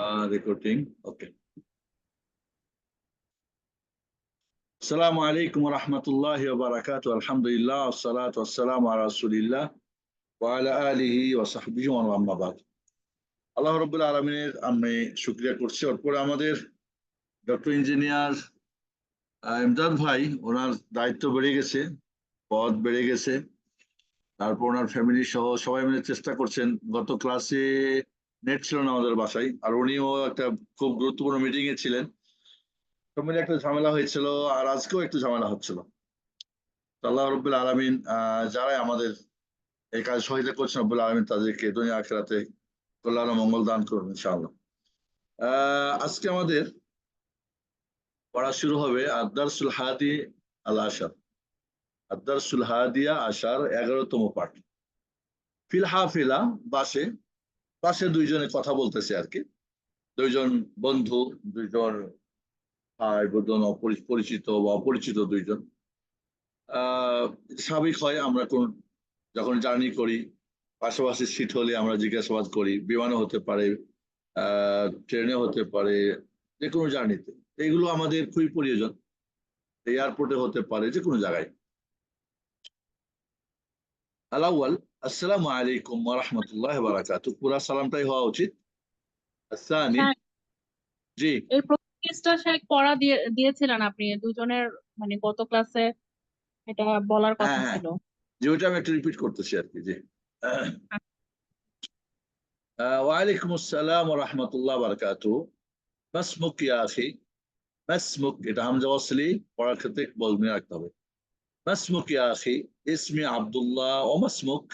Recording. Okay. Assalamu alaikum wa rahmatullahi wa barakatuh. Alhamdulillah, wassalatu wassalamu ala rasulillah wa ala alihi wa sahbihi wa amma ba'd. আল্লাহ রাব্বুল আলামিনের আমি শুকরিয়া করছি। এরপরে আমাদের ডক্টর ইঞ্জিনিয়ার ইমদাদ ভাই, ওনার দায়িত্ব বেড়ে গেছে, পদ বেড়ে গেছে। তারপর ওনার ফ্যামিলি সহ সবাই মিলে চেষ্টা করছেন। গত ক্লাসে নেট ছিল না আমাদের বাসায়, আর উনিও একটা খুব গুরুত্বপূর্ণ মিটিং এ ছিলেন। সব মিলে একটা ঝামেলা হয়েছিল, আর আজকেও একটু ঝামেলা হচ্ছিল। আল্লাহ রাব্বুল আলামিন যারাই আমাদের এই কাজ সহযোগিতা করছেন, রব্বুল আলামিন তাদেরকে দুনিয়া আখিরাতে কল্যাণ ও মঙ্গল দান করুন ইনশাআল্লাহ। আজকে আমাদের পড়া শুরু হবে আদ-দারসুল হাদি আল আশার, আদ-দারসুল হাদিয়া আশার 11তম পাঠ। ফিল হাফিলা, বাসে বাসে দুইজনে কথা বলতেছে আর কি, দুইজন বন্ধু, দুইজন ভাই, দুজন পরিচিত বা অপরিচিত দুইজন। স্বাভাবিক হয়, আমরা কোন যখন জার্নি করি পাশাপাশি সিট হলে আমরা জিজ্ঞাসাবাদ করি। বিমানে হতে পারে, ট্রেনে হতে পারে, যে কোনো জার্নিতে এগুলো আমাদের খুবই প্রয়োজন। এয়ারপোর্টে হতে পারে, যে কোনো জায়গায়। আলাওয়াল, আসসালামু আলাইকুম ওয়া রাহমাতুল্লাহি ওয়া বারাকাতুহু, পুরা সালামটাই হওয়া উচিত। আসানি, জি এই প্রথম কেসটা পড়া দিয়েছিলেন আপনি দুজনের, মানে গত ক্লাসে এটা বলার কথা হ্যাঁ, ছিল। যে ওইটা আমি একটু রিপিট করতেছি আর কি। জি, ওয়ালাইকুম আসসালাম ওয়া রাহমাতুল্লাহি ওয়া বারাকাতুহু। মাসমুক ইয়া আখি, মাসমুক, এটা হামজা ওয়াসলি, পড়ার ক্ষেত্রে বলতে রাখতে হবে। মাসমুক ইয়া আখি, ইসমি আব্দুল্লাহ, ও মাসমুক,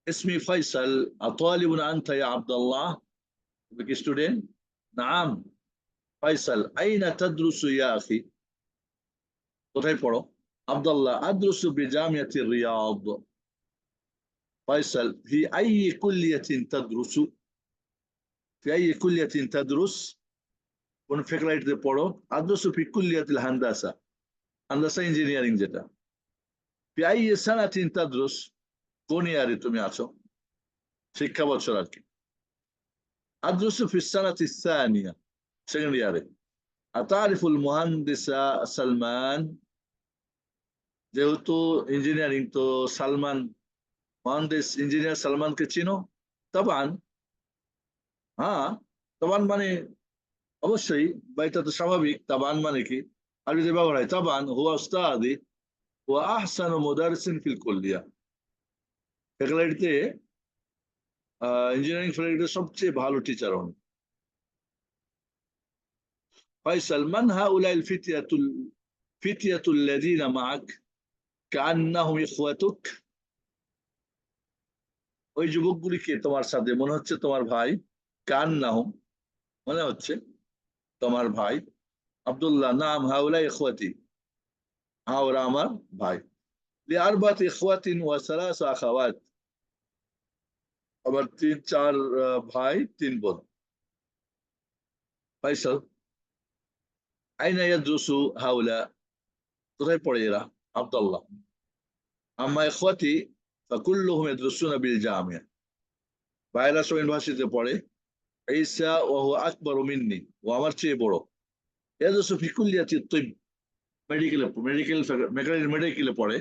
اسمي فيصل، أطالب أنت يا عبد الله؟ بك ستودنت؟ نعم فيصل، أين تدرس يا أخي؟ কোথায় পড়ো? عبد الله، أدرس بجامعة الرياض. فيصل، في أي كلية تدرس؟ في أي كلية تدرس؟ কোন ফ্যাকাল্টিতে পড়ো? أدرس في كلية الهندسة، هندسة ইঞ্জিনিয়ারিং যেটা। في أي سنة تدرس؟ কোন ইয়ারে তুমি আছো? শিক্ষা বছর আর কি। أدرس في السنة الثانية، সেকেন্ড ইয়ারে। أتعرف المهندس سلمان؟ যেহেতু ইঞ্জিনিয়ারিং, তো সালমান, মহান্দিস ইঞ্জিনিয়ার সালমানকে চিনো? তাবান, হ্যাঁ, তাবান মানে অবশ্যই, বা এটা তো স্বাভাবিক। তাবান মানে কি? আরবিতে ব্যবহার হয় তাবান, হুয়া উস্তাদি ওয়া আহসানু মুদারিসিন ফিল কুল্লিয়া। ফ্যাকাল্টিতে, ইঞ্জিনিয়ারিং ফ্যাকাল্টিতে সবচেয়ে ভালো টিচার হন। ফয়সাল, মান হাউলাই الفتية الذين معك كأنهم إخوتك؟ ওই যুবকগুলিকে তোমার সাথে মনে হচ্ছে তোমার ভাই। কান্নাহুম, মনে হচ্ছে তোমার ভাই। আব্দুল্লাহ, নাম হাউলাই ইখওয়াতি, হ্যাঁ ওরা আমার ভাই। লিআরবাত ইখওয়াতিন ওয়া সালাস আখাওয়াত, আবার তিন চার ভাই, তিন বোন। ফাইসাল, আইনা ইয়াদরুসু হাউলা, কোথায় পড়ে এরা? আব্দুল্লাহ, আম্মা ইখওয়াতি ফাকুল্লুহুম ইয়াদরুসুনা বিল জামিয়া, ভাইরা সব ইউনিভার্সিটিতে পড়ে। ঈসা ওয়া হুয়া আকবারু মিন্নি, ও আমার চেয়ে বড়। ইয়াদরুসু ফি কুল্লিয়াতি তিব, মেডিকেলে পড়ে।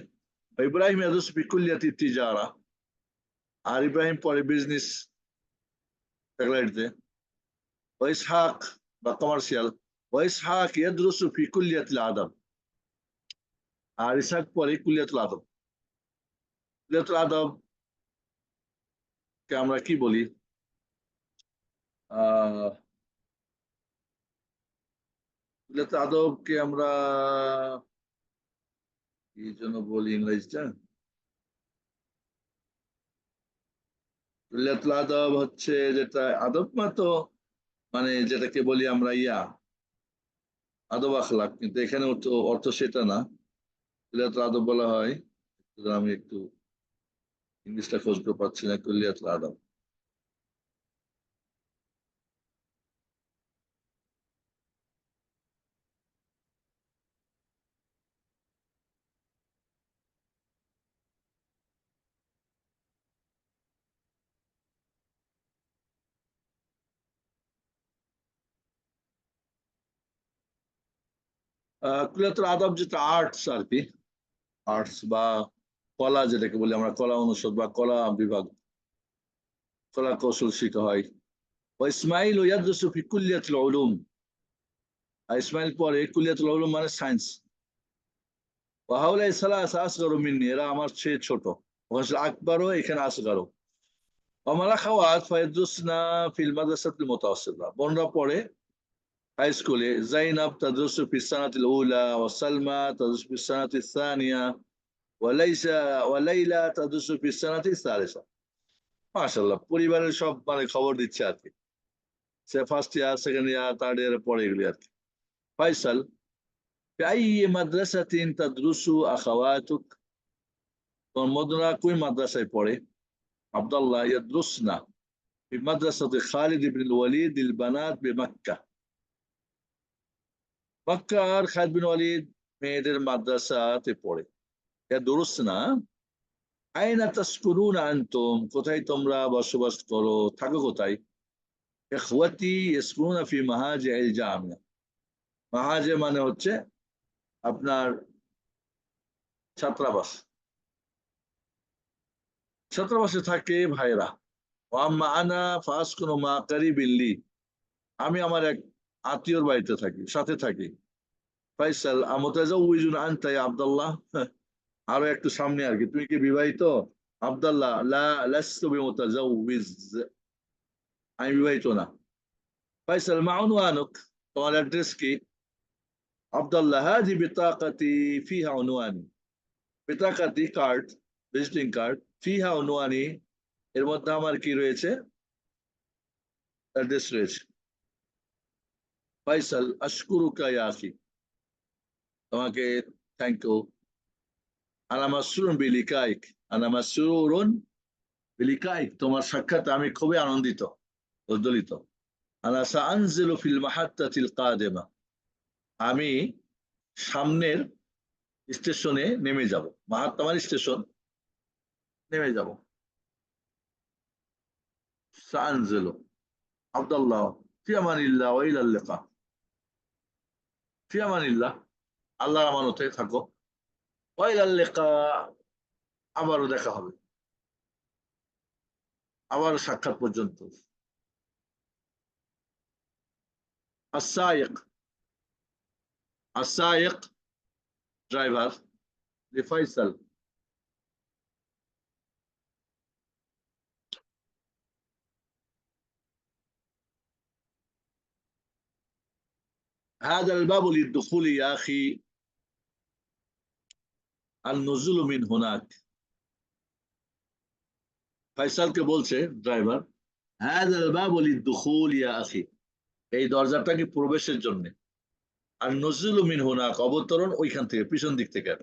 ইব্রাহিম ইয়াদরুসু ফি কুল্লিয়াতি তিজারা, আর ইব্রাহিম পড়ে বিজনেস ফ্যাকাল্টিতে। ওয়া ইসহাক, বা কমার্শিয়াল। ওয়া ইসহাক ইয়াদরুসু ফি কুল্লিয়াতিল আদব, আর ইসহাক পড়ে কুল্লিয়াতুল আদব। কুল্লিয়াতুল আদব কে আমরা কি বলি? কুল্লিয়াতুল আদব কে আমরা কি জন্য বলি ইংরেজিটা? কুল্লিয়াতুল আদব হচ্ছে যেটা, আদব মানে যেটাকে বলি আমরা আদব আখলাক, কিন্তু এখানে অর্থ সেটা না। কুল্লিয়াতুল আদব বলা হয়, আমি একটু ইংলিশটা খোঁজ করে পাচ্ছি না। কুল্লিয়াতুল আদব, কুলিয়াতুল আদাব যেটা আর্টস আর কি, আর্টস বা কলা যেটাকে বলি আমরা, কলা অনুষদ বা কলা বিভাগ, কলা কৌশল শিখা হয়। ইসমাইল ইয়াদরুসু ফি কুল্লিয়াতুল উলুম, আর ইসমাইল পরে কুল্লিয়াতুল উলুম মানে সায়েন্স। ওয়া হাউলাই সালাসা আসগারু মিন্নি, এরা আমার চেয়ে ছোট। ওখানে আকবরও, এখানে আসগারও। ওয়া মাল আখাওয়াত ফায়াদরুসনা ফিল মাদ্রাসাতিল মুতাওয়াসসিতা, বোনরা পড়ে হাই স্কুলে। জাইনাব তাদরুসু ফিস সানাতিল উলা, ওয়া সালমা তাদরুসু ফিস সানাতিস সানিয়া, ওয়া লাইসা ওয়া লাইলা তাদরুসু ফিস সানাতিস সালিসা। মাশাআল্লাহ, পরিবারের সব মানে খবর দিচ্ছে আর কি। সে first year, second year, third ইয়ারে পড়ে এগুলি আর কি। ফাইসাল, في أي مدرسة تدرس أخواتك؟ তোমার মদনা কোন মাদ্রাসায় পড়ে? আব্দুল্লাহ ইয়াদরুসনা في مدرسة خالد بن الوليد للبنات بمكة। মক্কার খালিদ বিন ওয়ালিদ মেয়েদের মাদ্রাসাতে পড়ে। ইয়াদরুসনা আইনা তাসকুনুনা আনতুম, কোথায় তোমরা বসবাস করো, থাকো কোথায়? ইখওয়াতি ইয়াসকুনুনা ফি মাহাজিল জামিয়া, মাহাজে মানে হচ্ছে আপনার ছাত্রাবাস, ছাত্রাবাসে থাকে ভাইরা। ওয়াম্মা আনা ফাসকুনু মা কারিবিন লি, আমি আমার এক আত্মীয়র বাড়িতে থাকি, সাথে থাকি। ফাইসাল, আমুতাজাউইজুন আনতা ইয়া আব্দুল্লাহ, আরো একটু সামনে আর কি, তুমি কি বিবাহিত? আব্দুল্লাহ, লা লাস্তু বিমুতাজাউইজ, আমি বিবাহিত না। ফাইসাল, মা উনওয়ানুক, তোমার অ্যাড্রেস কি? আব্দুল্লাহ, হাজি বিতাকাতি ফিহা উনওয়ানি, বিতাকাতি কার্ড, ভিজিটিং কার্ড, ফিহা উনওয়ানি, এর মধ্যে আমার কি রয়েছে? অ্যাড্রেস রয়েছে। ফাইসাল, আশকুরুকা ইয়া আখি, তোমাকে থ্যাংক ইউ। আনা মাসরুরুন বিলিকাইক, আনা মাসরুরুন বিলিকাইক, তোমার সাক্ষাৎ আমি খুবই আনন্দিত, উদ্দোলিত। আনা সাআনজিলু ফিল মাহাত্তাতিল কাদিমা, আমি সামনের স্টেশনে নেমে যাব। মাহাত্তা মানে স্টেশন, নেমে যাব। সাআনজিলু। আব্দুল্লাহ, ফি আমানিল্লাহ ওয়া ইলাল লিকা, ফি আমানিল্লাহ, আল্লাহর আমানতে থাকো, ওয়া ইলাল লিকা, আবারও দেখা হবে, আবার সাক্ষাৎ পর্যন্ত। السائق، السائق ড্রাইভার। لفيصل، هذا الباب للدخول يا أخي، النزول من هناك। ফয়সালকে বলছে ড্রাইভার, هذا الباب للدخول يا أخي, এই দরজাটা কি প্রবেশের জন্য। আর নজরুল মিন হুনাক, অবতরণ ওইখান থেকে, পিছন দিক থেকে।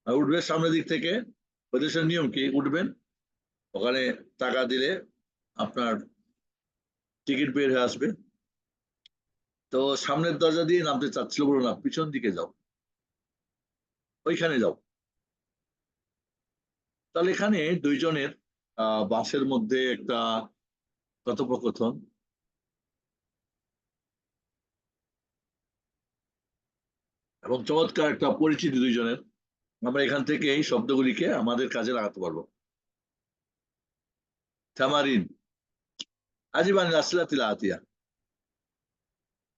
আর উঠবে সামনের দিক থেকে। ওই দেশের নিয়ম কি, উঠবেন, ওখানে টাকা দিলে আপনার টিকিট বের হয়ে আসবে। তো সামনের দরজা দিয়ে নামতে চাচ্ছিল, বলো না পিছন দিকে যাও, ওইখানে যাও। তাহলে এখানে দুইজনের বাসের মধ্যে একটা কথোপকথন, এবং চমৎকার একটা পরিচিতি দুইজনের। আমরা এখান থেকে এই শব্দগুলিকে আমাদের কাজে লাগাতে পারবো। তামারিন, আজিবান আসলাতিল আতিয়া।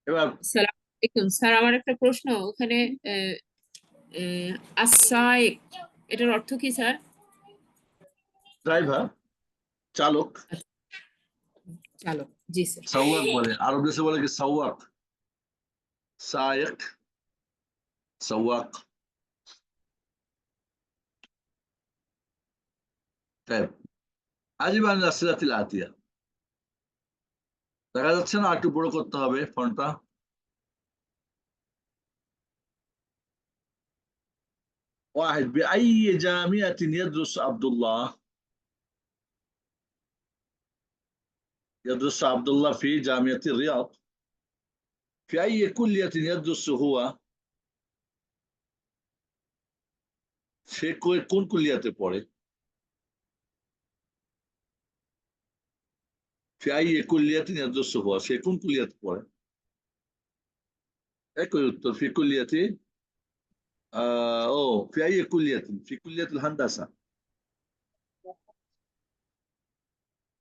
এবার সালাম আলাইকুম স্যার, আমার একটা প্রশ্ন। ওখানে আসাইক, এটার অর্থ কি স্যার? ড্রাইভার, চালক, চালক, জি স্যার। সাওয়াক বলে, আরব দেশে বলে কি সাওয়াক, সায়েক, সাওয়াক। আজিবান আসলাতিল আতিয়া, দেখা যাচ্ছে না, একটু বড় করতে হবে ফোনটা। واحد بأي جامعة يدرس عبد الله؟ يدرس عبد الله في جامعة الرياض. في أي كلية يدرس هو؟ সে কোন কুলিয়াতে পড়ে? في أي كلية يدرس هو, সে কোন কুলিয়াতে পড়ে? একই উত্তর, في كلية في أي كلية؟ في كلية الهندسة.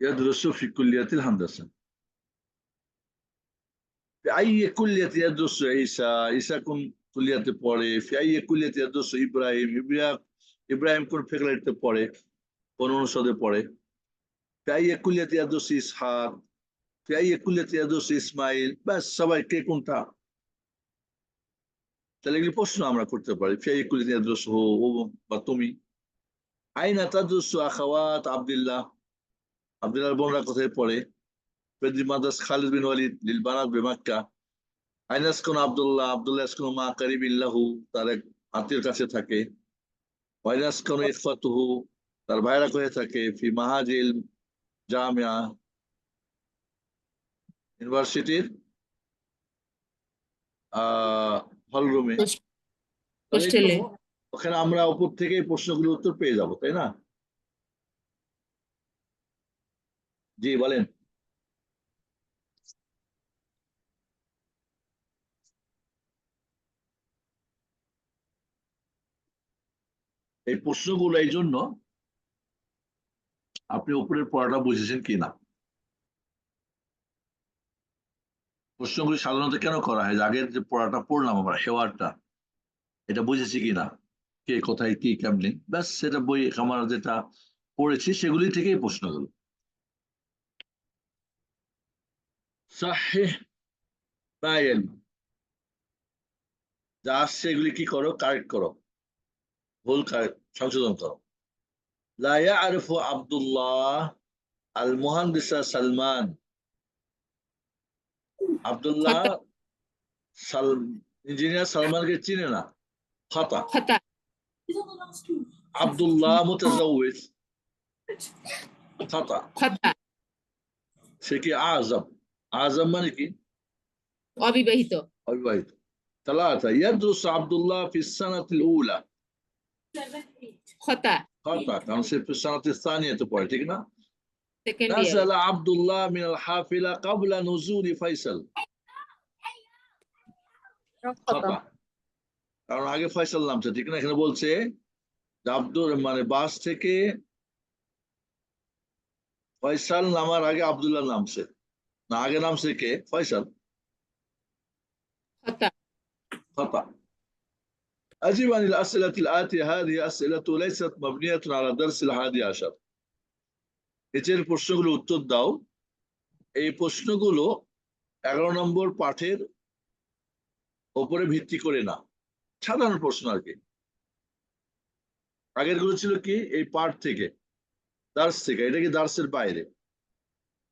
يدرس في كلية الهندسة. في أي كلية يدرس عيسى؟ عيسى كن كلية পড়ে. في أي كلية يدرس إبراهيم؟ إبراهيم كن فكرة পড়ে, কোন অনুষদে পড়ে. في أي كلية يدرس إسحاق؟ في أي كلية يدرس إسماعيل? بس সবাই কে কোনটা, তাহলে এগুলি প্রশ্ন আমরা করতে পারি. في أي كلية يدرس هو বা তুমি. أين تدرس أخوات عبد الله? عبد الله বোনরা কোথায় পড়ে? في مدرسة خالد بن وليد للبنات بمكة. أين يسكن عبد الله؟ عبد الله يسكن مع قريب له, তার এক আত্মীয়ের কাছে থাকে. وأين يسكن إخوته? তার ভাইরা কোথায় থাকে? في মাহাজিল জামিয়া, ইউনিভার্সিটির হল রুমে. হোস্টেলে। ওখানে আমরা উপর থেকে প্রশ্নগুলোর উত্তর পেয়ে যাব, তাই না? জি বলেন। এই প্রশ্নগুলো এই জন্য আপনি উপরের পড়াটা বুঝেছেন কিনা। প্রশ্নগুলি সাধারণত কেন করা হয়, আগের যে পড়াটা পড়লাম আমরা হেওয়ারটা, এটা বুঝেছি কিনা, কে কোথায় কি কেমনি, ব্যাস সেটা বই আমরা যেটা পড়েছি সেগুলি থেকেই প্রশ্নগুলো। সাহিহ বা ইলম, যা আসছে এগুলি কি করো, কারেক্ট করো, ভুল সংশোধন করো। লা ইয়ারিফু আব্দুল্লাহ আল মুহান্দিস সালমান। আব্দুল্লাহ ইঞ্জিনিয়ার সালমানকে চিনে না, খাতা। খাতা। আব্দুল্লাহ মুতাজাওয়িজ, খাতা। খাতা। সে কি আজম? আজম মানে কি? অবিবাহিত। অবিবাহিত। ثلاثة يدرس عبد الله في السنة الأولى. খাতা। خطأ, كان في السنة الثانية تقول ঠিক না? Second year. نزل عبد الله من الحافلة قبل نزول فيصل. خطأ, কারণ আগে ফয়সাল নামছে, ঠিক না? এখানে বলছে আব্দুল মানে বাস থেকে ফয়সাল নামার আগে আব্দুল্লাহ নামছে, না আগে নামছে কে? ফয়সাল। খাতা। خطأ. أجب عن الأسئلة الآتية. هذه أسئلة ليست مبنية على درس 11. নিচের প্রশ্নগুলো উত্তর দাও। এই প্রশ্নগুলো 11 নম্বর পাঠের উপরে ভিত্তি করে না, সাধারণ প্রশ্ন আর কি। আগের গুলো ছিল কি এই পাঠ থেকে, দার্স থেকে, এটা কি দার্সের বাইরে।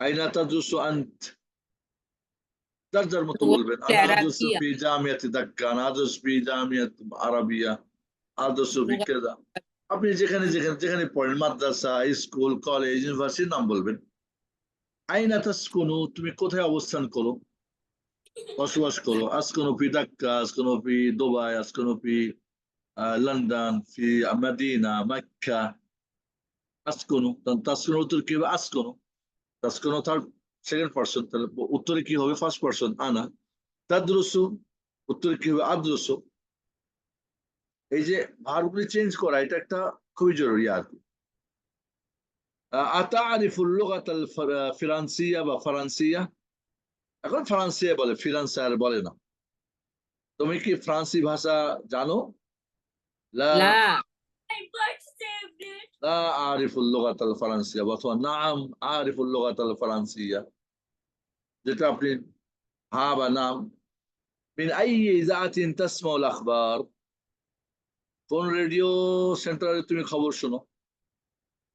আইনা তাদরুসু আন্ত, যার যার মতো বলবেন। আনা আদরসু ফি জামিয়াতি দাক্কা, আনা আদরসু ফি জামিয়াত আরাবিয়া, আদরসু ফি কাযা। আপনি যেখানে যেখানে যেখানে পড়েন, মাদ্রাসা, স্কুল, কলেজ, ইউনিভার্সিটির নাম বলবেন। আইনা তাসকুনু, তুমি কোথায় অবস্থান করো, বসবাস করো। আসকুনু ফি দাক্কা, আসকুনু ফি দুবাই, আসকুনু ফি লন্ডন, ফি মদিনা, মক্কা। আসকুনু, তাসকুনু উত্তর কি হবে? আসকুনু। তাসকুনু থার্ড সেকেন্ড পারসন, তাহলে উত্তরে কি হবে? ফার্স্ট পারসন আনা। তাদরুসু উত্তরে কি হবে? আদরুসু। এই যে ভার্বগুলি চেঞ্জ করা, এটা একটা খুবই জরুরি আর কি। আতারিফুল লুগাতাল ফ্রান্সিয়া বা ফরান্সিয়া, এখন ফরান্সিয়া বলে, ফ্রান্সার বলে না। তুমি কি ফ্রান্সি ভাষা জানো? লা লা। لا أعرف اللغة الفرنسية, অথবা নাম أعرف اللغة الفرنسية, যেটা আপনি হ্যাঁ বা নাম। من أي إذاعة تسمع الأخبار, কোন রেডিও সেন্টারে তুমি খবর শোনো?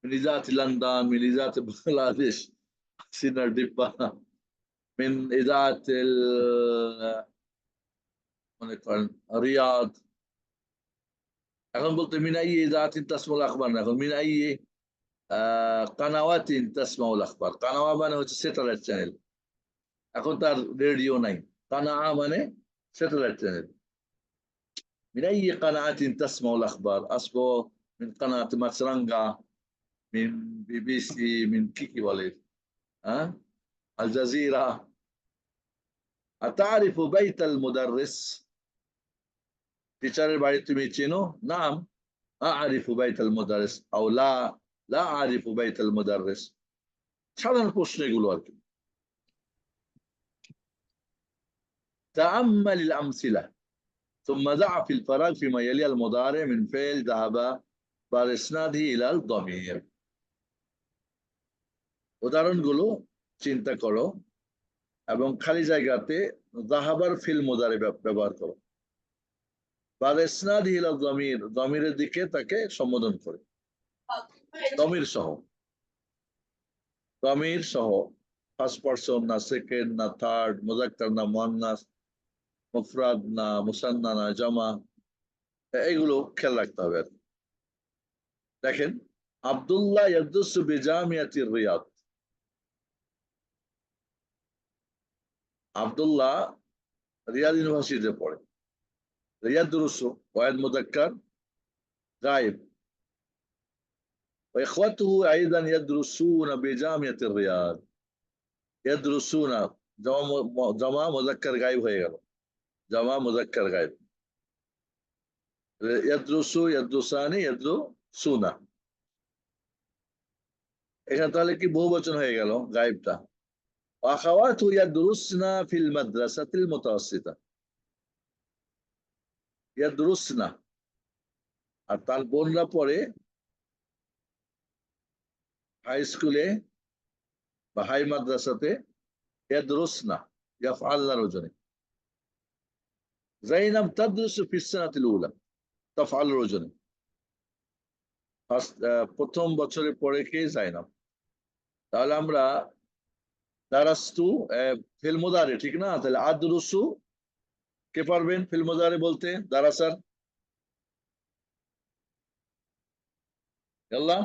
من إذاعة لندن, من إذاعة بنغلاديش, سينار ديبا, من إذاعة রিয়াদ। এখন বলতে মিন আই ইযাতিন তাসমাউল আখবার না, এখন মিন আই কানাওয়াতিন তাসমাউল আখবার। কানাওয়া মানে হচ্ছে স্যাটেলাইট চ্যানেল, এখন তার রেডিও নাই। কানা মানে স্যাটেলাইট চ্যানেল। মিন আই কানাআতিন তাসমাউল আখবার, আসবো মিন কানাত মাছরাঙ্গা, মিন বিবিসি, মিন কি বলে, হ্যাঁ, আল জাজিরা। আতারিফু বাইত আল মুদাররিস, টিচারের বাড়ি তুমি চেনো? নাম আরিফু বাইতাল মুদারিস আও লা লা আরিফু বাইতাল মুদারিস। সাধারণ প্রশ্ন এগুলো আর কি। تأمل الأمثلة ثم ضع في الفراغ فيما يلي المضارع من فعل ذهب بعد إسناده إلى الضمير। উদাহরণগুলো চিন্তা করো এবং খালি জায়গাতে যাহাবার ফিল মুদারি ব্যবহার করো। বাদ ইসনাদিহি ইলা যমির, যমিরের দিকে তাকে সম্বোধন করে, যমির সহ। যমির সহ ফার্স্ট পারসন না, সেকেন্ড না, থার্ড, মুযাক্কার না, মুআন্নাস, মুফরাদ না, মুসান্না না, জামা, এগুলো খেয়াল রাখতে হবে। দেখেন, আব্দুল্লাহ ইয়াদরুসু বিজামিয়াতির রিয়াদ। আব্দুল্লাহ রিয়াদ ইউনিভার্সিটিতে পড়ে। ইয়াদরুসু ওয়াহিদ মুযাক্কার গায়েব, وإخوته أيضا يدرسون بجامعة الرياض। يدرسون جمع مذكر غائب হয়ে গেল, জামা মুযাক্কার গায়েব। ইয়াদরুসু, ইয়াদরুসানি, ইয়াদরুসুনা, এখানে তাহলে কি বহুবচন হয়ে গেল গায়েবটা। আখাওয়াতু ইয়াদরুসনা ফিল মাদ্রাসাতিল মুতাওয়াসসিতা। ইয়াদরুসনা, আর তার বোনরা পড়ে হাই স্কুলে বা হাই মাদ্রাসাতে। ইয়াদরুসনা ইয়াফআলনার ওজনে। যায়নাব তাদরুসু ফিস সানাতিল উলা, তাফআলুর ওজনে। প্রথম বছরে পড়ে কে? যায়নাব। তাহলে আমরা দারাস্তু ফিল মুদারি, ঠিক না? তাহলে আদরুসু কে পারবেন ফিল মুদারি বলতে? দারাসার ইয়াল্লা।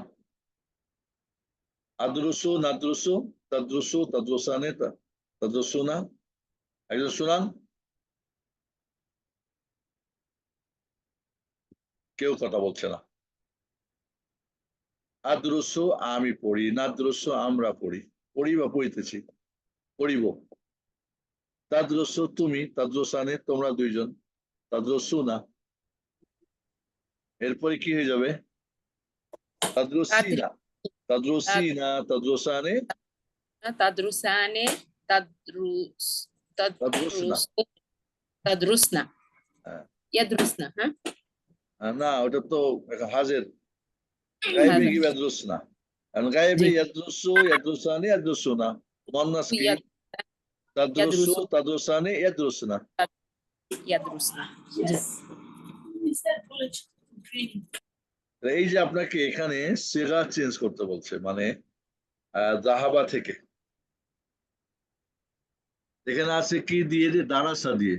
আদরুসু, নাদরুসু, তাদরুসু, তাদরুসানে, তাদরুসুনা, একজন শুনান। কেউ কথা বলছে না। আদরুসু আমি পড়ি, নাদরুসু আমরা পড়ি, পড়ি বা পড়িতেছি, পড়িব। তাদরুসু তুমি, তাদরুসানে তোমরা দুইজন, তাদরুসুনা। এরপরে কি হয়ে যাবে? তাদরুসিনা, তাদরুসিনা, তাদরুসানে, তাদরুসানে, তাদরুসনা। তাদরুসনা, হ্যাঁ। ইয়াদরুসনা। হ্যাঁ, না, ওটা তো হাজের। গায়েবে কি ইয়াদরুসনা? কারণ গায়েবে ইয়াদরুসু, ইয়াদরুসানি, ইয়াদরুসুনা। মুআন্নাস কি? তাদরুসু, তাদরুসানি, ইয়াদরুসনা। ইয়াদরুসনা। এই যে আপনাকে এখানে সিগা চেঞ্জ করতে বলছে, মানে যাহাবা থেকে। এখানে আছে কি দিয়ে? দারাসা দিয়ে।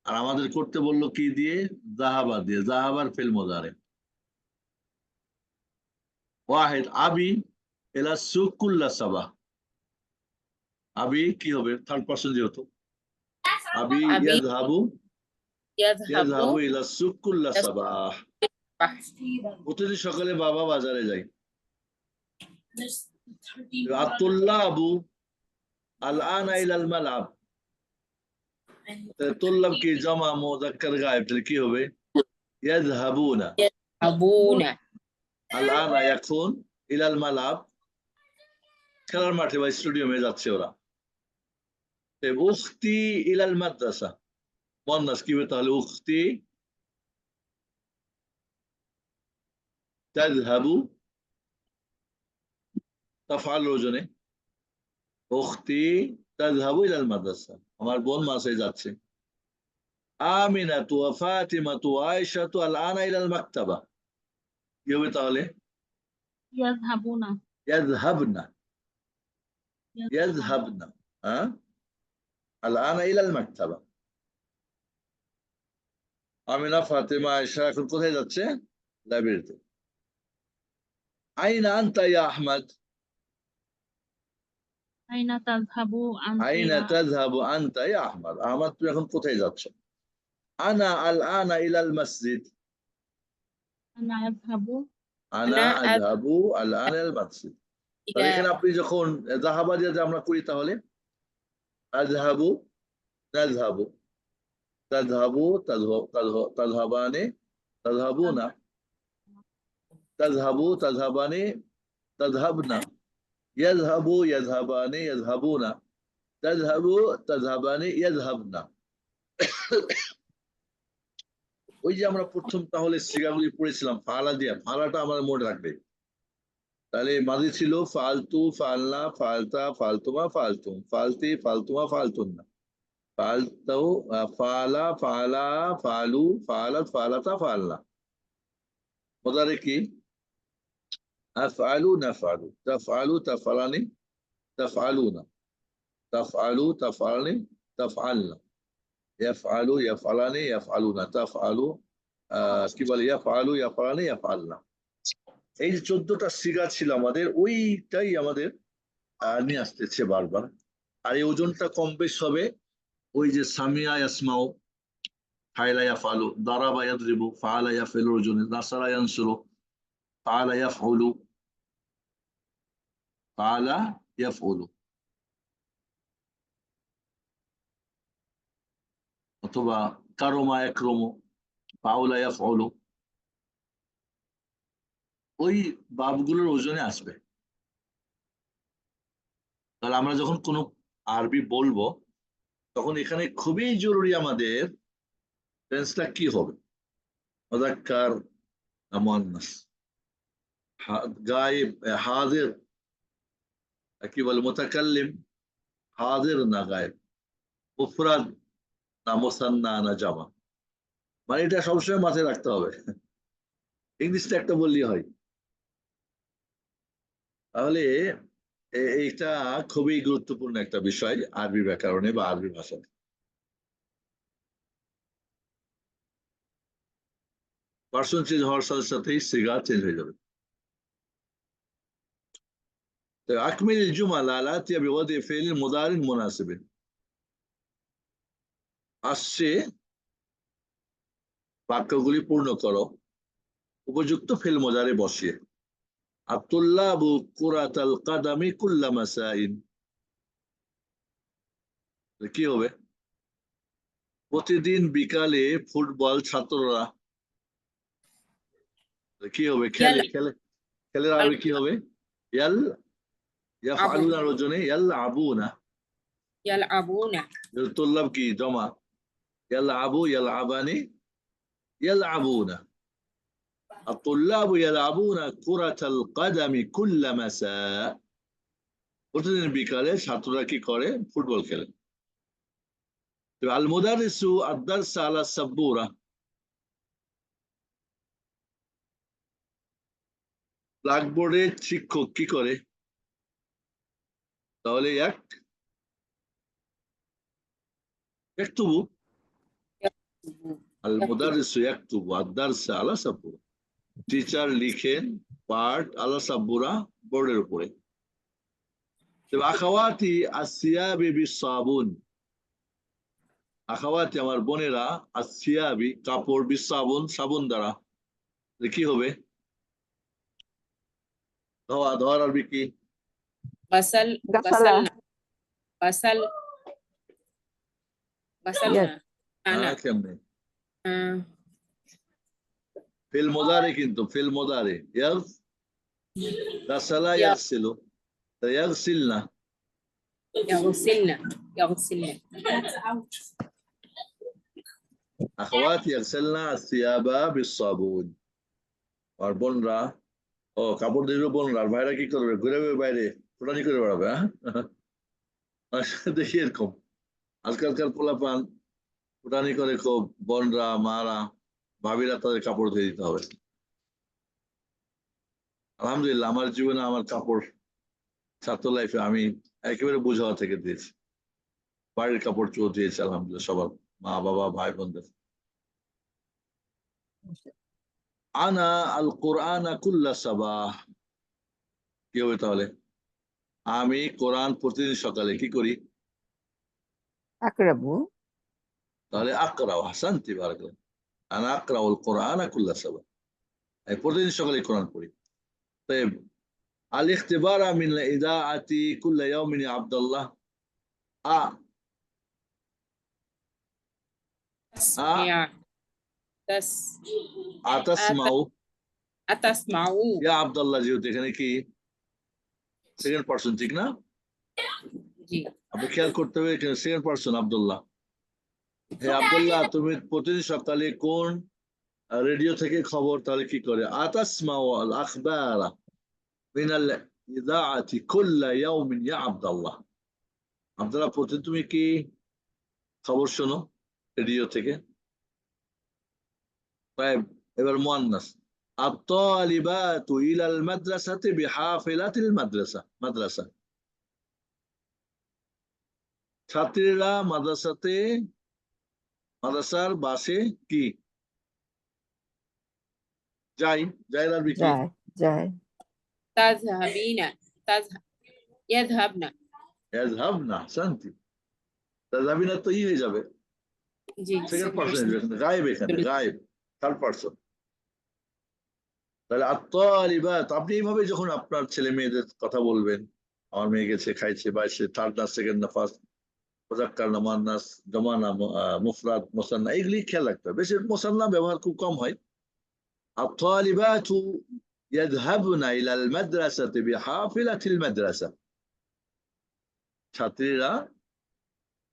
আর আমাদের করতে বললো কি দিয়ে? যাহাবা দিয়ে। যাহাবার ফিল মুদারি। ওয়াহিদ আবি ইলা সুক কুল্লা সাবাহ। আবি কি হবে? থার্ড পারসন যেহেতু। আবি ইয়াযহাবু, ইয়াযহাবু ইলা সুক কুল্লা সাবাহ। প্রতিদিন সকালে বাবা বাজারে যায়। আত-তুল্লাবু আল-আনা ইলাল মালআব। তুল্লাব কি? জামা মুযাক্কার গায়েব, তাহলে কি হবে? ইয়াযহাবুনা। আবুনা। আল-আনা ইয়াকুন ইলাল মালআব, খেলার মাঠে বা স্টেডিয়ামে যাচ্ছে ওরা। উখতি ইলাল মাদ্রাসা, মুআন্নাস কি হবে তাহলে? উখতি তাযহাবু, তাফআল ওজনে। উখতি তাযহাবু ইলাল মাদ্রাসা, আমার বোন মাসে যাচ্ছে। আমিনাতু ওয়া ফাতিমাতু ওয়া আয়েশাতু আল-আনা ইলাল মাকতাবা, কি হবে তাহলে? ইয়াযহাবুনা, ইয়াযহাবনা, ইয়াযহাবনা, হ্যাঁ, আল-আনা ইলাল মাকতাবা। আমিনা, ফাতেমা, আয়েশা এখন কোথায় যাচ্ছে? লাইব্রেরিতে। আইনা আনতা ইয়া আহমদ, আইনা তাযহাবু আনতা আইনা ইয়া তাযহাবু আনতা ইয়া আহমদ। আহমদ তুমি এখন কোথায় যাচ্ছ? আনা আল-আনা ইলাল মসজিদ, আনা আযহাবু আনা আযহাবু আল-আনা ইলাল মসজিদ। তাহলে এখানে আপনি যখন যাহাবা দিয়ে আমরা করি তাহলে আযহাবু, নাযহাবু, তাযহাবু তাযহাবানে তাযহাবুনা, তাযহাবু তাযহাবানে তাযহাবনা, ইয়াযহাবু ইয়াযহাবানে ইয়াযহাবুনা, তাযহাবু তাযহাবানে ইয়াযহাবনা। ওই যে আমরা প্রথম তাহলে সিগাগুলি পড়েছিলাম ফালা দিয়া, ফালাটা আমার মনে রাখবে। তাহলে মাঝে ছিল ফালতু, ফালনা, ফালতা, ফালতুমা, ফালতুম, ফালতি, ফালতুমা, ফালতুন্না, ফালতু, ফালা, ফালা, ফালু, ফালাত, ফালাতা, ফালনা। মুদারে কি? আফআলু, নাফআলু, তাফআলু, তাফআলানি, তাফআলুনা, তাফআলু, তাফআলানি, তাফআলনা, ইয়াফআলু, ইয়াফআলানি, ইয়াফআলুনা, তাফআলু, কি বলে, ইয়াফআলু, ইয়াফআলানি, ইয়াফআলনা। এই যে 14টা সিগা ছিল আমাদের, ওইটাই আমাদের নিয়ে আসতেছে বারবার। আর এই ওজনটা কম বেশ হবে ওই যে সামিয়া ইয়াসমাউ, ফাইলা ইয়াফআলু, দারাবা ইয়াদরিবু, ফাআলা ইয়াফআলু ওজনে, নাসারা ইয়ানসুরু, ফাআলা ইয়াফউলু, ফাআলা ইয়াফউলু, অথবা কারমা ইয়াকরমু, ফাউলা ইয়াফউলু। ওই বাবগুলোর ওজনে আসবে। তাহলে আমরা যখন কোনো আরবি বলবো তখন এখানে খুবই জরুরি আমাদের টেন্সটা কি হবে, মুযাক্কার না মুআন্নাস, গায়েব, হাজির, কি বলে, মুতাকাল্লিম, হাজির না গায়েব, মুফরাদ না মুসান্না না জামা। মানে এটা সবসময় মাথায় রাখতে হবে। ইংলিশটা একটা বললেই হয়। তাহলে এইটা খুবই গুরুত্বপূর্ণ একটা বিষয় আরবি ব্যাকরণে বা আরবি ভাষায়। পার্সন চেঞ্জ হওয়ার সাথে সাথেই সিগা চেঞ্জ হয়ে যাবে। আকমিল জুমাল আলাতিয়া বিওয়াদি ফিল মুদারিন মুনাসিবিন, আসছে বাক্যগুলি পূর্ণ করো উপযুক্ত ফিল মুজারে বসিয়ে। আব্দুল্লাহু কুরাতাল কাদামি কুল্লা মাসাইন, কি হবে? প্রতিদিন বিকালে ফুটবল ছাত্ররা কি হবে? খেলে। খেলে, খেলের আরবি কি হবে? ইয়াল, ইয়াফআলুনার ওজনে ইয়ালআবুনা, ইয়ালআবুনা, তুল্লাব কি জমা, ইয়ালআবু, ইয়ালআবানি, ইয়ালআবুনা। الطلاب يلعبون كرة القدم كل مساء, প্রতিদিন বিকালে ছাত্ররা কি করে? ফুটবল খেলে। আল মুদারিসু আদ-দারস আলা সাব্বুরা, ব্ল্যাকবোর্ডে শিক্ষক কি করে? তাহলে ইয়াকতুবু, আল মুদারিসু ইয়াকতুবু আদ-দারস আলা সাব্বুরা, টিচার লিখেন পাঠ আলা সাব্বুরা, বোর্ডের উপরে। আখাওয়াতি আসিয়াবি বিসাবুন, আখাওয়াতি আমার বোনেরা, আসিয়াবি কাপড়, বিসাবুন সাবুন দ্বারা, কি হবে? ধোয়া, ধোয়ার আরবি কি? গাসাল, গাসালনা, গাসাল, গাসালনা, আনা, কেমনে? ফিল মুদারি, কিন্তু ফিল মুদারি গাসালা ইয়াগসিলু, ইয়াগসিলনা, ইয়াগসিলনা, ইয়াগসিলনা, আখাওয়াতি ইয়াগসিলনা আসিয়াবা বিসাবুন। আর বোনরা, ও কাপড় দিবে বোনরা, আর ভাইরা কি করবে? ঘুরে বাইরে ফুটানি করে বেড়াবে। দেখি এরকম আজকালকার পোলাপান ফুটানি করে খুব, বোনরা, মারা, ভাবিরা তাদের কাপড় ধুয়ে দিতে হবে। আলহামদুলিল্লাহ আমার জীবনে আমার কাপড় ছাত্র লাইফে আমি একেবারে বুঝাওয়া থেকে দিয়েছি, বাড়ির কাপড় চোখ দিয়েছি আলহামদুলিল্লাহ সবার, মা বাবা ভাই বোনদের। আনা আল কোরআন কুল্লা সাবাহ, কি হবে তাহলে? আমি কোরআন প্রতিদিন সকালে কি করি? আকরাবু, তাহলে আকরাও, হাসানতি বারাকাল্লাহ, আনা আকরাউল কোরআন কুল্লা সাবাহ, আমি প্রতিদিন সকালে কোরআন পড়ি। طيب الاختبار من الإذاعة كل يوم يا عبد الله، تسمع تس আতাসমাউ أتسمع ইয়া আব্দুল্লাহ, যেহেতু এখানে কি সেকেন্ড পারসন, ঠিক না? জি আপনি খেয়াল করতে হবে এখানে সেকেন্ড পারসন আব্দুল্লাহ। হে আব্দুল্লাহ, তুমি প্রতিদিন সকালে কোন রেডিও থেকে খবর তাহলে কি করে? আতাসমাউ আল আখবারা মিনাল ইদাআতি কুল্লা ইয়াউমিন ইয়া আব্দুল্লাহ। আব্দুল্লাহ, প্রতিদিন তুমি কি খবর শোনো রেডিও থেকে? طيب, এবার মুয়ান্নাস। আত-তালিবাতু ইলাল মাদ্রাসাতি বিহাফিলাতিল মাদ্রাসা। ছাত্রীরা মাদ্রাসার বাসে কি যায়? যায় আরবি কি? যায় যায় تذهبين تذهب يذهبن ইয়াযহাবনা, আহসানতি। তাযহাবিনা তো হয়ে যাবে, জি সেকেন্ড পারসন এখানে গায়েব, এখানে গায়েব থার্ড পারসন। তাহলে আত-তালিবাত, আপনি এইভাবে যখন আপনার ছেলে মেয়েদের কথা বলবেন, আমার মেয়ে গেছে খাইছে বা সে থার্ড না সেকেন্ড না ফার্স্ট, মুযাক্কার না মুআন্নাস, জমা না মুফরাদ মুসান্না, এগুলি খেয়াল রাখতে হবে। বেশি মুসান্না ব্যবহার খুব কম হয়। الطالبات يذهبن إلى المدرسة بحافلة المدرسة। ছাত্রীরা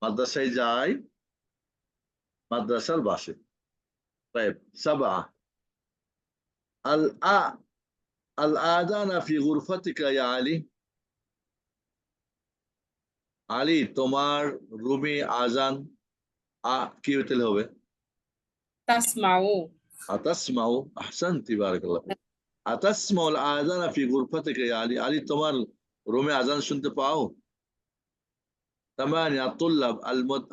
মাদ্রাসায় যায় মাদ্রাসার বাসে। طيب 7 الآذان في غرفتك يا علي। আলী, তোমার রুমে আজান কি হতে হবে? تسمع আতাসমাউ, আহসানতি, বারাকাল্লাহ। আতাসমাউ আল আযানা ফি গুরফাতিকা ইয়া আলী। আলী, তোমার রুমে আজান শুনতে পাও? 8 الطلاب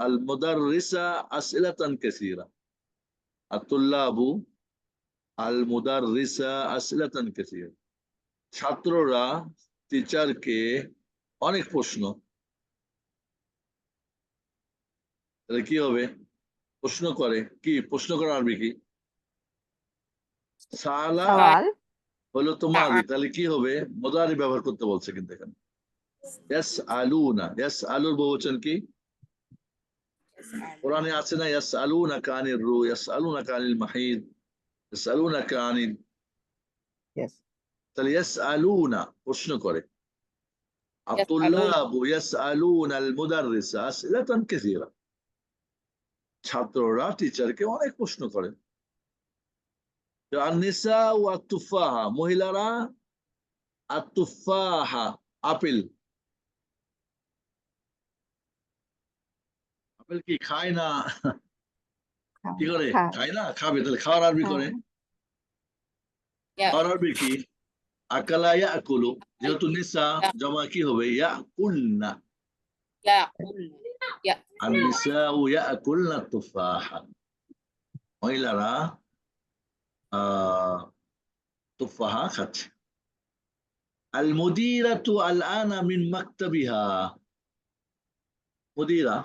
المدرسة أسئلة كثيرة। الطلاب المدرسة أسئلة كثيرة। ছাত্ররা টিচারকে অনেক প্রশ্ন। তাহলে কি হবে? প্রশ্ন করে। কি প্রশ্ন করা আরবি কি? সালা সওয়াল হলো তোমাদি, তাহলে কি হবে? মুদারি ব্যবহার করতে বলছে কিন্তু এখানে। ইয়াসআলুনা, ইয়াসআলুর বহুবচন কি? কোরআনে আছে না? ইয়াসআলুনাকা আনির রূহ, ইয়াসআলুনাকা আনিল মাহিদ, ইয়াসআলুনাকা আনিল। yes তাহলে ইয়াসআলুনা প্রশ্ন করে। আত-তুল্লাবু ইয়াসআলুনা আল মুদাররিসা আসইলাতান কাসীরা। ছাত্ররা টিচারকে অনেক প্রশ্ন করে। আন-নিসা ওয়া তুফাহা, মহিলারা আত-তুফাহা আপেল। আপেল কি খায় না কি করে? খায়। খায় না, খাবে। তাহলে খাওয়ার আরবি করে। খাওয়ার আরবি কি? আকালা ইয়াকুলু, যেহেতু নিসা জমা কি হবে? ইয়াকুলনা। يأكلن আন-নিসাউ ইয়াকুলনা তুফাহা, মহিলারা তুফাহা খাচ্ছে। আল মুদিরাতু আল আনা মিন মাকতাবিহা। মুদিরা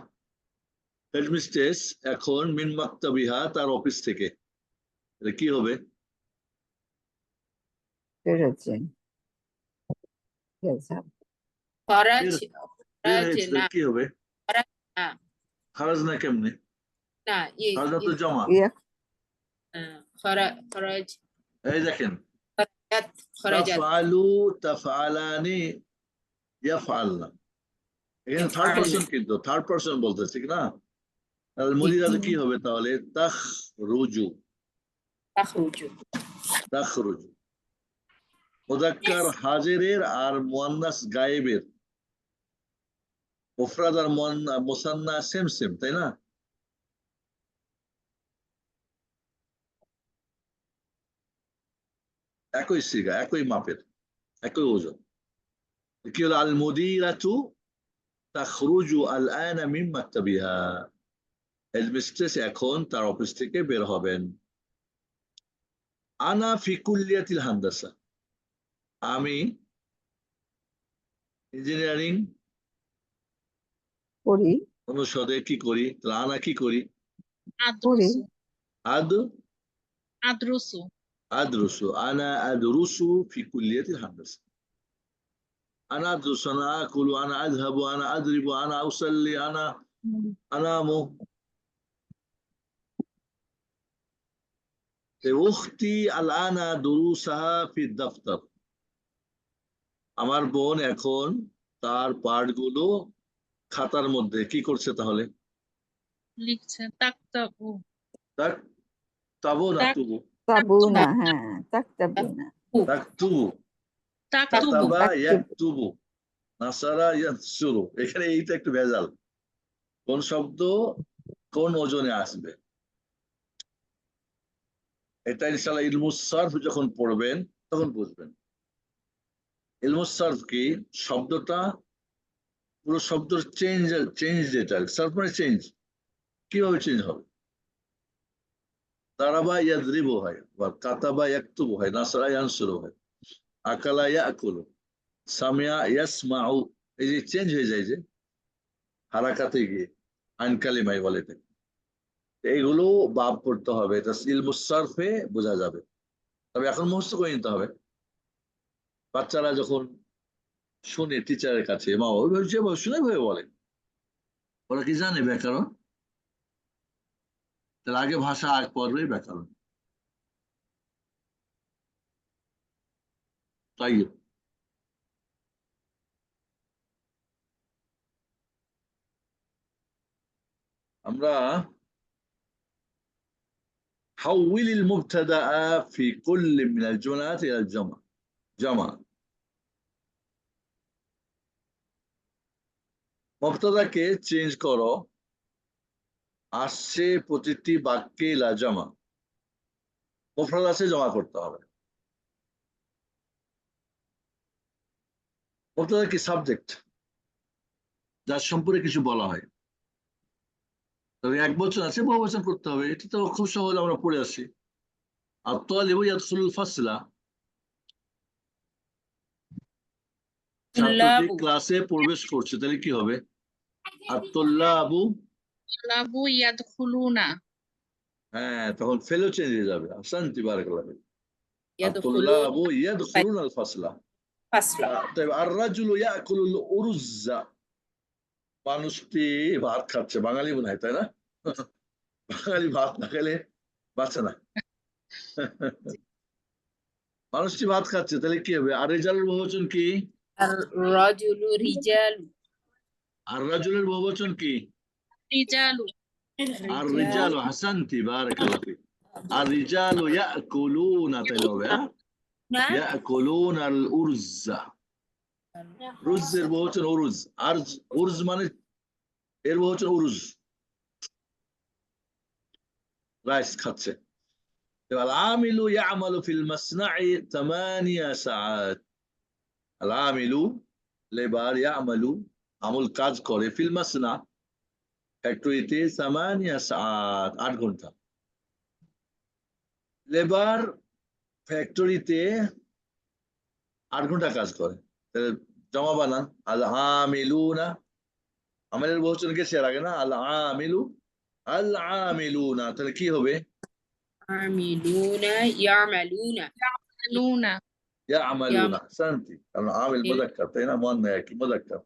হেডমিস্ট্রেস এখন মিন মাকতাবিহা, তার অফিস থেকে। তাহলে কি হবে? বেরোচ্ছেন يذهب خرج বের হয়েছে, তাহলে কি হবে? না খারাজ না কেমনে? না খারাজ না তো জমা। خرج এই দেখেন, خرجت তাফআলু তাফআলানি ইয়াফআলনা, এখানে থার্ড পারসন, কিন্তু থার্ড পারসন বলতেছে, ঠিক না? তাহলে মুদিরাতে কি হবে তাহলে? তাখরুজু, تخرج তাখরুজু। মুযাক্কার হাজিরের আর মুয়ান্নাস গায়েবের, মুফরাদ আর মুসান্না সেম সেম, তাই না? একই সিগা, একই মাপের, একই ওজন। কি হলো? আল মুদিরাতু তাখরুজু আল আনা মিন মাকতাবিহা, হেডমিস্ট্রেস এখন তার অফিস থেকে বের হবেন। আনা ফি কুল্লিয়াতিল হান্দাসা, আমি ইঞ্জিনিয়ারিং করি অনুষদে কি করি? তাহলে আনা কি করি? আদ্রুসু আদ আদ্রুসু আদরুসু, আনা আদরুসু ফি কুল্লিয়াতিল হান্দাসা। আনা আদরুসু, আনা আকুলু, আনা আযহাবু, আনা আদরিবু, আনা উসাল্লি, আনা আনামু। উখতি আল আনা দুরুসাহা ফি দফতর, আমার বোন এখন তার পাঠগুলো খাতার মধ্যে কি করছে তাহলে? লিখছে তাকতাবু। তাক তাবু না তাক তুবু? তাবুনা, হ্যাঁ, তাকতাবুনা। তাকতুবু, তাকতুবু কাতাবা তাকতুবু। ইয়াকতুবু, নাসারা ইয়ানসুরু। এখানে এইটা একটু ভেজাল, কোন শব্দ কোন ওজনে আসবে এটা ইনশাআল্লাহ ইলমুস সারফ যখন পড়বেন তখন বুঝবেন। ইলমুস সারফ কি? শব্দটা পুরো শব্দের চেঞ্জ যেটা সারফ মানে চেঞ্জ, কিভাবে চেঞ্জ হবে? দারাবা ইয়াদরিবু হয়, বা কাতাবা ইয়াকতুবু হয়, নাসারা ইয়ানসুরু হয়, আকালা ইয়াকুলু, সামিয়া ইয়াসমাউ, এই যে চেঞ্জ হয়ে যায় যে হারাকাতে গিয়ে, আইন কালিমাই বলে এটাকে। এইগুলো বাব করতে হবে, এটা ইলমুস সারফে বোঝা যাবে। তবে এখন মুখস্থ করে নিতে হবে। বাচ্চারা যখন শুনে টিচারের কাছে, মা ওইভাবে যেভাবে শুনে ভাবে বলে, ওরা কি জানে ব্যাকরণ? তার আগে ভাষা, আগ পর্বে ব্যাকরণ। তাই আমরা حول المبتدأ في كل من الجملات إلى الجمع. جمع মুবতাদাকে চেঞ্জ করো, আসছে প্রতিটি বাক্যে ইলা জামা, মুফরাদ আছে জমা করতে হবে। মুবতাদা কি? সাবজেক্ট, যার সম্পর্কে কিছু বলা হয়। তবে এক বচন আছে, বহু বচন করতে হবে, এটা তো খুব সহজ, আমরা পড়ে আসি। আর তালিবু ইয়াদখুলুল ফাসলা, ছাত্রটি তুল্লাবু ক্লাসে প্রবেশ করছে, তাহলে কি হবে? আর তুল্লাবু, লাবু ইয়াদখুলুনা। হ্যাঁ, তখন ফেলো চেঞ্জ হয়ে যাবে। আহসানতি বারাকাল্লাহ ফিক। আর ইয়াদখুলুন তুল্লাবু ইয়াদখুলুন আল ফাসলা। ফাসলা। তাই আর রাজুলু ইয়াকুলুল উরুজ্জা, মানুষটি ভাত খাচ্ছে। বাঙালি মনে হয়, তাই না? বাঙালি ভাত না খেলে বাঁচে না। মানুষটি ভাত খাচ্ছে, তাহলে কি হবে? আর রেজালের বহুবচন কি? আর রাজুলু রিজালু। আর রাজুলের বহুবচন কি? রিজালু। আর রিজালু, হাসানতি বারাকাল্লাহ ফিক। আর রিজালু ইয়াকুলুনা, তাইলে হবে না ইয়াকুলুন আল উরজা। রুজের বহুবচন উরুজ, আরজ, উরজ মানে এর বহুবচন উরুজ, রাইস খাচ্ছে। আল আমিলু ইয়ামালু ফিল মাসনাই 8 সাআত। আল আমিলু লেবার, ইয়ামালু আমল কাজ করে, ফিল মাসনা ফ্যাক্টরিতে, 8 সাআত 8 ঘন্টা। লেবার ফ্যাক্টরিতে 8 ঘন্টা কাজ করে, তাহলে জমা বানান আল আমিলুনা। আমাদের বহুবচন গেছে এর আগে না, আল আমিলু, আল আমিলুনা, তাহলে কি হবে? আমিলুনা ইয়ামালুনা। লুনা। ইয়ামালুনা, শান্তি, কারণ আমিল মুযাক্কার, তাই না? মুয়ান্নাস একই, মুযাক্কার।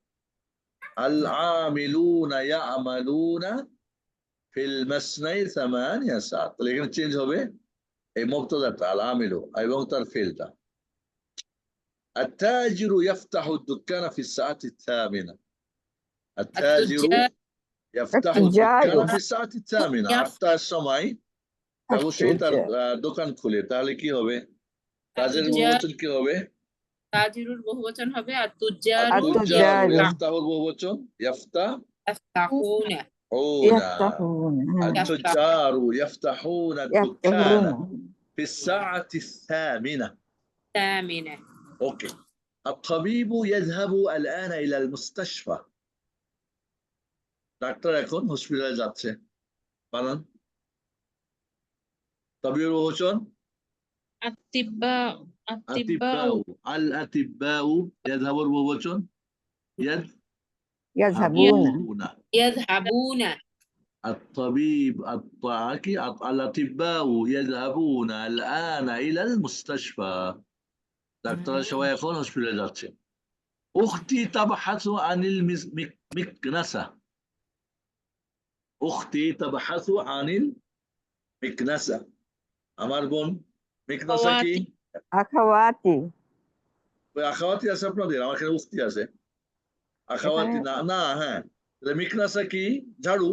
আল আমিলুনা ইয়ামালুনা ফিল মাসনাই 8 সাআত, তাহলে এখানে চেঞ্জ হবে এই মুবতাদাটা আল আমিলু এবং তার ফেলটা। التاجر يفتح الدكان في الساعة 8. التاجر يفتح الدكان في الساعة 8, 8টার সময় অবশ্যই তার দোকান খুলে, তাহলে কি হবে? কাজের বহুবচন কি হবে? তাজিরুর বহুবচন হবে আর তুজ্জারু আত-তুজ্জারু, ইফতাহুর বহুবচন ইফতাহুনা, ইয়াফতাহুনা। ইয়াফতাহুনা, আত-তুজ্জারু ইফতাহুনা আদ-দুকানা في الساعة 8. তামিনা। اوكي. الطبيب يذهب الآن إلى المستشفى. ডাক্তার এখন হসপিটালে যাচ্ছে, বানান। তাবিউর বহুবচন আতিব্বা। আতিব্বাউ, আল আতিব্বাউ। ইয়াযহাবুর বহুবচন ইয়াযহাবুনা, ইয়াযহাবুনা। الطبيب الأطباء يذهبون الآن إلى المستشفى. ডাক্তার সবাই এখন হসপিটালে যাচ্ছে। أختي تبحث عن المكنسة. أختي تبحث عن المكنسة. আমার বোন। মিকনাসা কি? আখাওয়াতি। আখাওয়াতি ওই আখাওয়াতি আছে আপনাদের, আমার এখানে উক্তি আছে। আখাওয়াতি এখানে না, না, হ্যাঁ। তাহলে মিকনাসা কি? ঝাড়ু।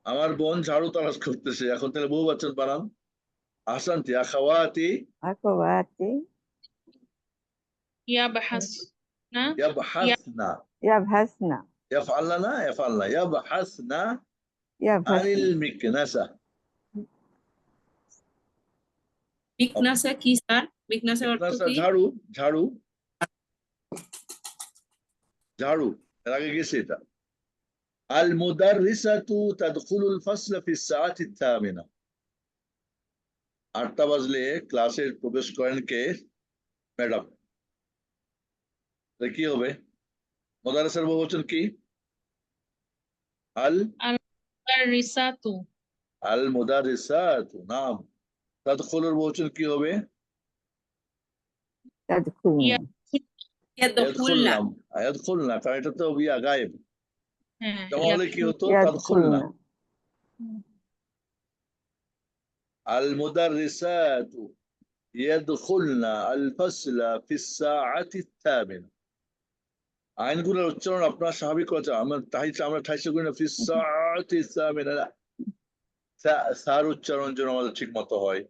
আমার বোন ঝাড়ু তালাশ করতেছে, এখন তাহলে বহু বচন বানান। আহসানতি, আখাওয়াতি আখাওয়াতি ইয়াবহাসনা ইয়াবহাসনা, ইয়াবহাসনা ইয়াফআলনা না, ইয়াফআলনা, ইয়াবহাসনা আনিল ইয়াবহাসনা মিকনাসা। মিকনাসা কি স্যার? মিকনাসার অর্থ মিকনাসা কি? ঝাড়ু, ঝাড়ু, ঝাড়ু। এর আগে গেছে এটা। আল মুদাররিসাতু তাদখুলুল ফাসলা ফিস সাআতি আত-তামিনা। 8টা বাজলে ক্লাসে প্রবেশ করেন কে? ম্যাডাম। কি হবে? মুদাররিসার বহুবচন কি? আল রিসাতু। আল মুদাররিসাতু, নাম। তাদখুলুর বহুবচন কি হবে? তাদখুলুনা ইয়াদখুলনা। ইয়াদখুলনা, কারণ এটা তো ইয়া গায়েব। হ্যাঁ, জমা হলে কি হতো? তাদখুলনা। ইয়াদখুলুনা আল মুদাররিসাতু ইয়াদখুলনা আল ফাসলা ফিস সাআতি আত-তামিনা। আইনগুলোর উচ্চারণ আপনার স্বাভাবিক কথা। আমরা ঠাইছে করি না ফিস সাআতি আত-তামিনা, না, সার উচ্চারণ যেন আমাদের ঠিক মতো হয়।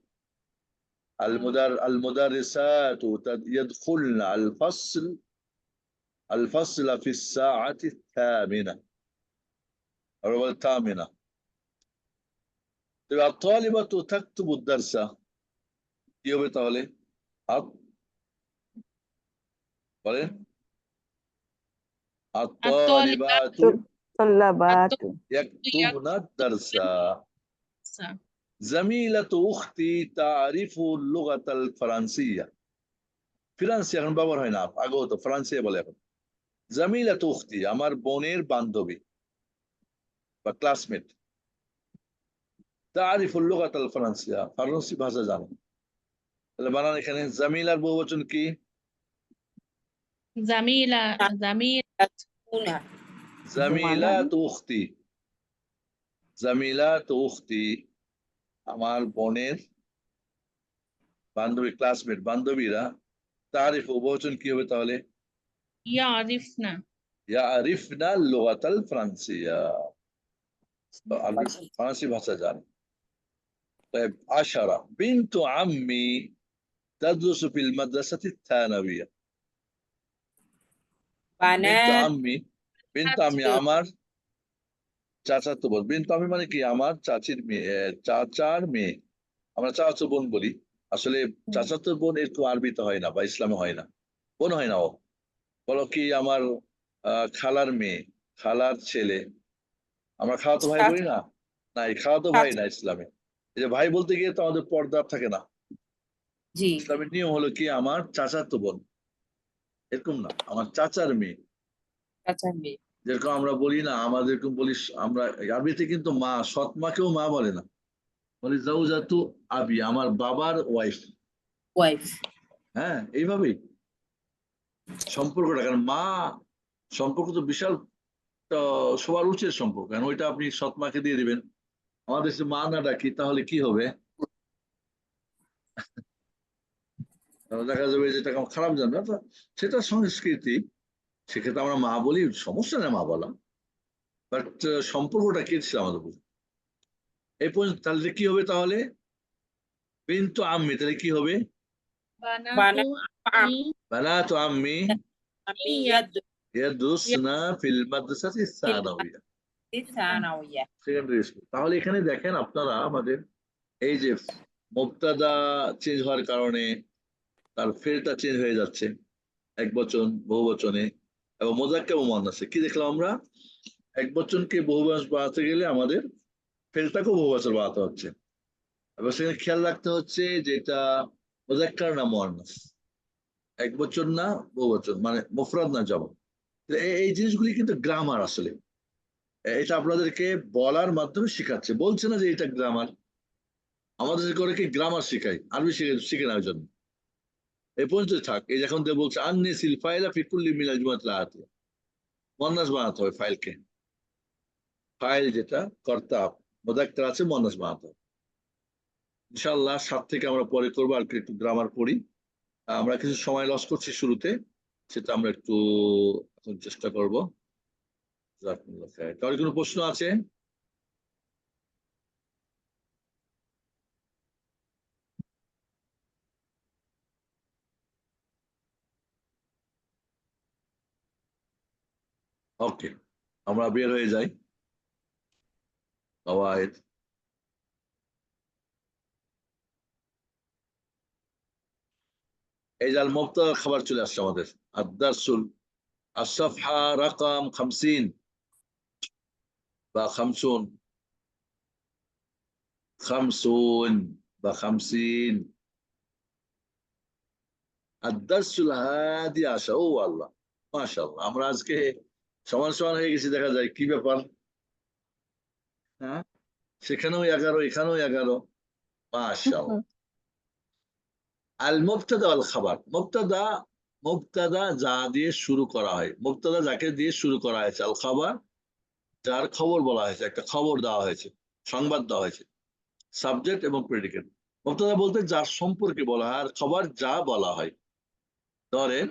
আল মুদাররিসাতু ইয়াদখুলনা আল ফাসলা ফিস সাআতি আত-তামিনা, আর বলে তামিনা। তবে আত-তালিবাতু তাকতুবু আদ-দারসা কি হবে তাহলে? বলেন। আত-তালিবাতু তাল্লাবাতু ইয়াকতুবনা আদ-দারসা। জামিলাতু উখতি তারিফু লুগাতাল ফরান্সিয়া। ফ্রান্সি এখন ব্যবহার হয় না, আগে হতো ফ্রান্সি বলে এখন। জামিলাতু উখতি, আমার বোনের বান্ধবী বা ক্লাসমেট। তারিফু লুগাতাল ফরান্সিয়া, ফরান্সি ভাষা জানে। তাহলে বানান এখানে জামিলার বহুবচন কি? জামিলা। ইয়াদখুলনা। জামিলাতু উখতি, জামিলাতু উখতি, আমার বোনের বান্ধবী, ক্লাসমেট, বান্ধবীরা। তারিফ বহুবচন কি হবে তাহলে? ইয়ারিফনা। ইয়ারিফনা লুগাতাল ফরান্সিয়া, ফরাসি ভাষা জানে। طيب 10 بنت عمي تدرس في المدرسة الثانوية। بنت বানাত। عمي، بنت عمي আমার চাচাতো বোন। বিন্তু আমি মানে কি? আমার চাচির মেয়ে, চাচার মেয়ে। আমরা চাচাতো বোন বলি, আসলে চাচাতো বোন এরকম আরবিতে হয় না বা ইসলামে হয় না, বোন হয় না। ও বলো কি আমার খালার মেয়ে, খালার ছেলে। আমরা খালাতো ভাই বলি না, না, এই খালাতো ভাই না ইসলামে। এই যে ভাই বলতে গিয়ে তো আমাদের পর্দা থাকে না। জি। ইসলামের নিয়ম হলো কি আমার চাচাতো বোন, এরকম না, আমার চাচার মেয়ে। আচ্ছা মেয়ে। যেরকম আমরা বলি না, আমাদের এরকম বলি আমরা আরবিতে, কিন্তু মা, সৎ মাকেও মা বলে না, বলি জাউজাতু আবি, আমার বাবার ওয়াইফ। ওয়াইফ। হ্যাঁ, এইভাবেই সম্পর্কটা। কারণ মা সম্পর্ক তো বিশাল, সবার উচিত সম্পর্ক। কারণ ওইটা আপনি সৎ মাকে দিয়ে দিবেন, আমাদের দেশে মা না ডাকি তাহলে কি হবে? দেখা যাবে যেটা খারাপ জানবে, সেটা সংস্কৃতি। সেক্ষেত্রে আমরা মা বলি, সমস্যা নেই মা বলা, বাট সম্পর্কটা কি ছিল আমাদের বুঝি এই পর্যন্ত। তাহলে কি হবে তাহলে? বিন্তু আম্মি, তাহলে কি হবে? বানাতু আম্মি বানাতু আম্মি আমি ইয়াদরুসনা ফিল মাদ্রাসাতি সানাওয়িয়া, সানাউইয়া। Secondary school. তাহলে এখানে দেখেন আপনারা, আমাদের এই যে মুবতাদা চেঞ্জ হওয়ার কারণে তার ফেলটা চেঞ্জ হয়ে যাচ্ছে, এক বচন বহু বচনে, এবং মোজাক্কের ও মুয়ান্নাসে। কি দেখলাম আমরা? এক বচনকে বহুবচন বানাতে গেলে আমাদের ফেলটাকেও বহুবচন বানাতে হচ্ছে। এবার সেখানে খেয়াল রাখতে হচ্ছে যে এটা মুজাক্কার না মুয়ান্নাস, এক বচন না বহু বচন, মানে মুফরাদ না জমা। এই জিনিসগুলি কিন্তু গ্রামার, আসলে এটা আপনাদেরকে বলার মাধ্যমে শিখাচ্ছে, বলছে না যে এটা গ্রামার। আমাদের করে কি গ্রামার শিখাই, আরবি শিখে নেওয়ার জন্য। এই পর্যন্ত থাক। এই এখন বলছে আননিসিল ফাইলা ফি কুল্লি মিনাল জুমাতিল আতিয়া, মুয়ান্নাস বানাতে হবে ফাইলকে। ফাইল যেটা কর্তা মুযাক্কার আছে, মুয়ান্নাস বানাতে হবে। ইনশাআল্লাহ 7 থেকে আমরা পরে করবো, আর একটু গ্রামার পড়ি। আমরা কিছু সময় লস করছি শুরুতে, সেটা আমরা একটু এখন চেষ্টা করবো। জাযাকুমুল্লাহ খাইর। কারো কোনো প্রশ্ন আছে? ওকে, আমরা বের হয়ে যাই। ফাওয়ায়েদ। এই যে আল মুবতাদার খাবার চলে আসছে আমাদের। আদ-দারসুল আস-সাফহা রাকাম 50 বা 50 বা 50। আদ-দারসুল হাদি আশা। ও আল্লাহ, মাশাআল্লাহ, আমরা আজকে সমান সমান হয়ে গেছি। দেখা যায় কি ব্যাপার। হ্যাঁ, সেখানেও 11, এখানেও 11। মাশাআল্লাহ। আল মুবতাদা আল খাবার। মুবতাদা যা দিয়ে শুরু করা হয়, মুবতাদা যাকে দিয়ে শুরু করা হয়েছে, আল খাবার যার খবর বলা হয়েছে, একটা খবর দেওয়া হয়েছে, সংবাদ দেওয়া হয়েছে। সাবজেক্ট এবং প্রেডিকেট। মুবতাদা বলতে যার সম্পর্কে বলা হয়, আর খবর যা বলা হয়। ধরেন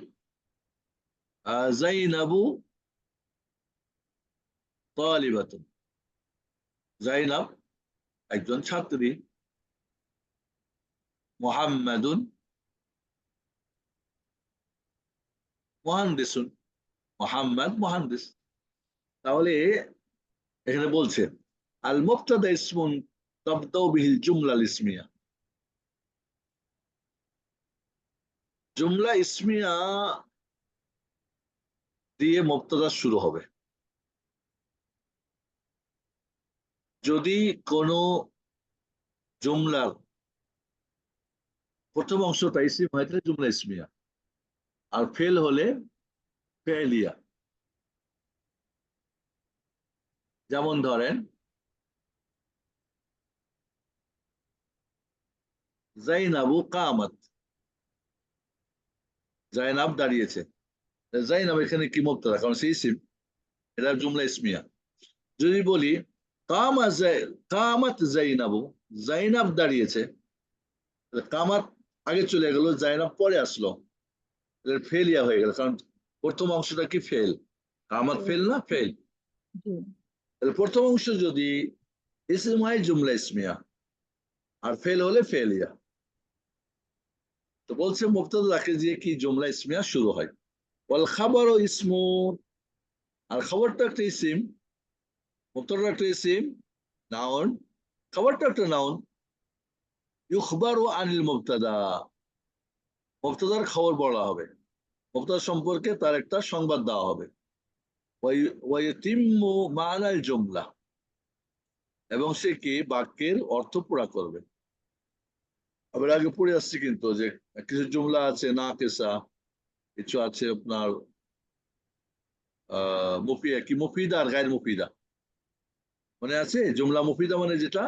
জাইনাবু তালিবাতুন, জাইনাব একজন ছাত্রী। মুহাম্মাদুন মুহান্দিসুন, মুহাম্মদ মুহান্দিস। তাহলে এখানে বলছে আল মুবতাদা ইসমুন তাবদাউ বিহিল জুমলা আল ইসমিয়া। জুমলা ইসমিয়া দিয়ে মুবতাদা শুরু হবে। যদি কোনো জুমলার প্রথম অংশটা ইসিম হয় তাহলে জুমলা ইসমিয়া, আর ফেল হলে ফেলিয়া। যেমন ধরেন জাইনাবু কামাত, জাইনাব দাঁড়িয়েছে। জাইনাব এখানে কি মুবতাদা, কারণ সে ইসিম, এটা জুমলা ইসমিয়া। যদি বলি কামাত জাইনাবু, জাইনাব দাঁড়িয়েছে, কামাত আগে চলে গেল, জাইনাব পরে আসলো, ফেলিয়া হয়ে গেল, কারণ প্রথম অংশটা কি ফেল। কামাত ফেল না, ফেল। তাহলে প্রথম অংশ যদি ইসিম হয় জুমলা ইসমিয়া, আর ফেল হলে ফেলিয়া। তো বলছে মুবতাদা যাকে দিয়ে কি জুমলা ইসমিয়া শুরু হয়। ওয়াল খাবারও ইসমু, আর খবরটা একটা ইসিম, মুবতাদা একটা ইসিম, নাউন, খবরটা একটা নাউন। ইউখবারু আনিল মুবতাদা, মুবতাদার খবর বলা হবে, মুবতাদা সম্পর্কে তার একটা সংবাদ দেওয়া হবে। ওয়াইতিম্মু মানাল জুমলা, এবং সে কি বাক্যের অর্থ পুরা করবে। আমরা আগে পড়ে আসছি কিন্তু যে কিছু জুমলা আছে নাকিসা, কিছু আছে আপনার মুফিদা আর গায়ের মুফিদা। মনে আছে? জুমলা মুফিদা মানে যেটা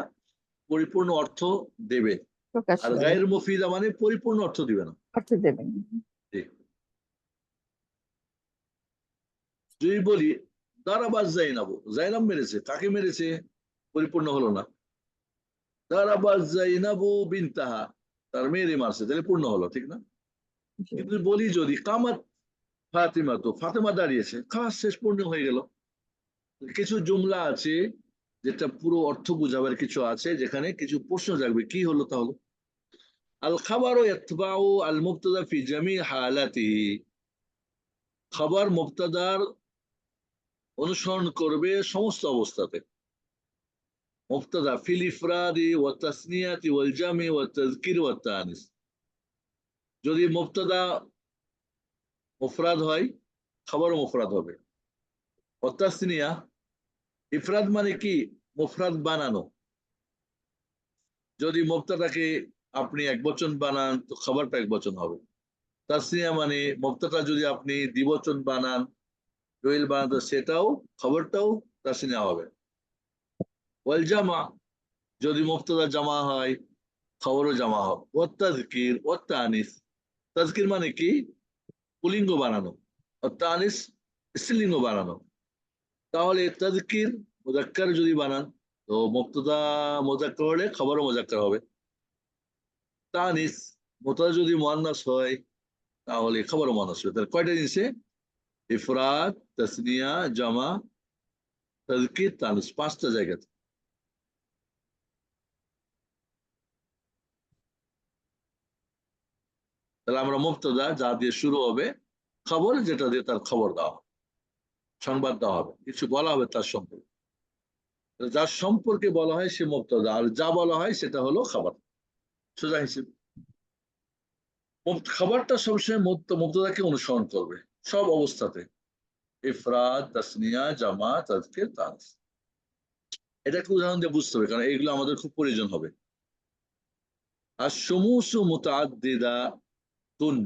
পরিপূর্ণ অর্থ দেবে, প্রকাশ আর করে গায়ের মুফিদা মানে পরিপূর্ণ অর্থ দিবে না। অর্থ দেবেন। ঠিক। যদি বলি দারাবাজ জাইনাবু, জাইনাব মেরেছে, কাকে মেরেছে, পরিপূর্ণ হলো না। দারাবাজ জাইনাবু বিনতাহা, তার মেয়েরে মারছে, তাহলে পূর্ণ হলো, ঠিক না? জি। কিন্তু বলি যদি কামাত ফাতিমা, তো ফাতেমা দাঁড়িয়েছে, কাজ শেষ, পূর্ণ হয়ে গেল। কিছু জুমলা আছে যেটা পুরো অর্থ বুঝাবার কিছু আছে, যেখানে কিছু প্রশ্ন জাগবে, কি হলো তাহলে। আল খাবারু ইয়াতবাউ আল মুবতাদা ফি জামি হালাতিহি, খবর মুবতাদার অনুসরণ করবে সমস্ত অবস্থাতে। মুবতাদা ফিল ইফরাদি ওয়া তাসনিয়াতি ওয়াল জামি ওয়া তাযকির ওয়া তানিস। যদি মুবতাদা মুফরাদ হয়, খবরও মুফরাদ হবে। ওয়া তাসনিয়া, ইফরাদ মানে কি, মুফরাদ বানানো। যদি মুবতাদাকে আপনি একবচন বানান তো খবরটা একবচন হবে। তাসনিয়া মানে মুবতাদা যদি আপনি দ্বিবচন বানান, জুয়েল বানান, তো সেটাও, খবরটাও তাসনিয়া হবে। ওয়াল জামা, যদি মুবতাদা জামা হয়, খবরও জামা হবে। ওয়াত তাযকির ওয়াত তানিস, তাযকির মানে কি, পুলিঙ্গ বানানো, ওয়াত তানিস স্ত্রীলিঙ্গ বানানো। তাহলে তাযকির মুযাক্কার যদি বানান, তো মুবতাদা মুযাক্কার হলে খবরও মুযাক্কার হবে। তানিস মুবতাদা যদি মুআন্নাস হয় তাহলে খবর মুআন্নাস হবে। তাহলে কয়টা জিনিসে? ইফরাদ, তাসনিয়া, জামা, তাযকির, তানিস, 5টা জায়গাতে। তাহলে আমরা মুবতাদা যা দিয়ে শুরু হবে, খবর যেটা দিয়ে তার খবর দেওয়া হবে, সংবাদ দেওয়া হবে, কিছু বলা হবে তার সম্পর্কে। যার সম্পর্কে বলা হয় সে মুবতাদা, আর যা বলা হয় সেটা হলো খবর। সোজা হিসেবে খবরটা সবসময় মুবতাদাকে অনুসরণ করবে সব অবস্থাতে, ইফরাদ, তাসনিয়া, জামা, তাযকির, তানিস। এটাকে উদাহরণ দিয়ে বুঝতে হবে, কারণ এগুলো আমাদের খুব প্রয়োজন হবে। আশ-শুমুসু মুতাআদ্দিদাতুন,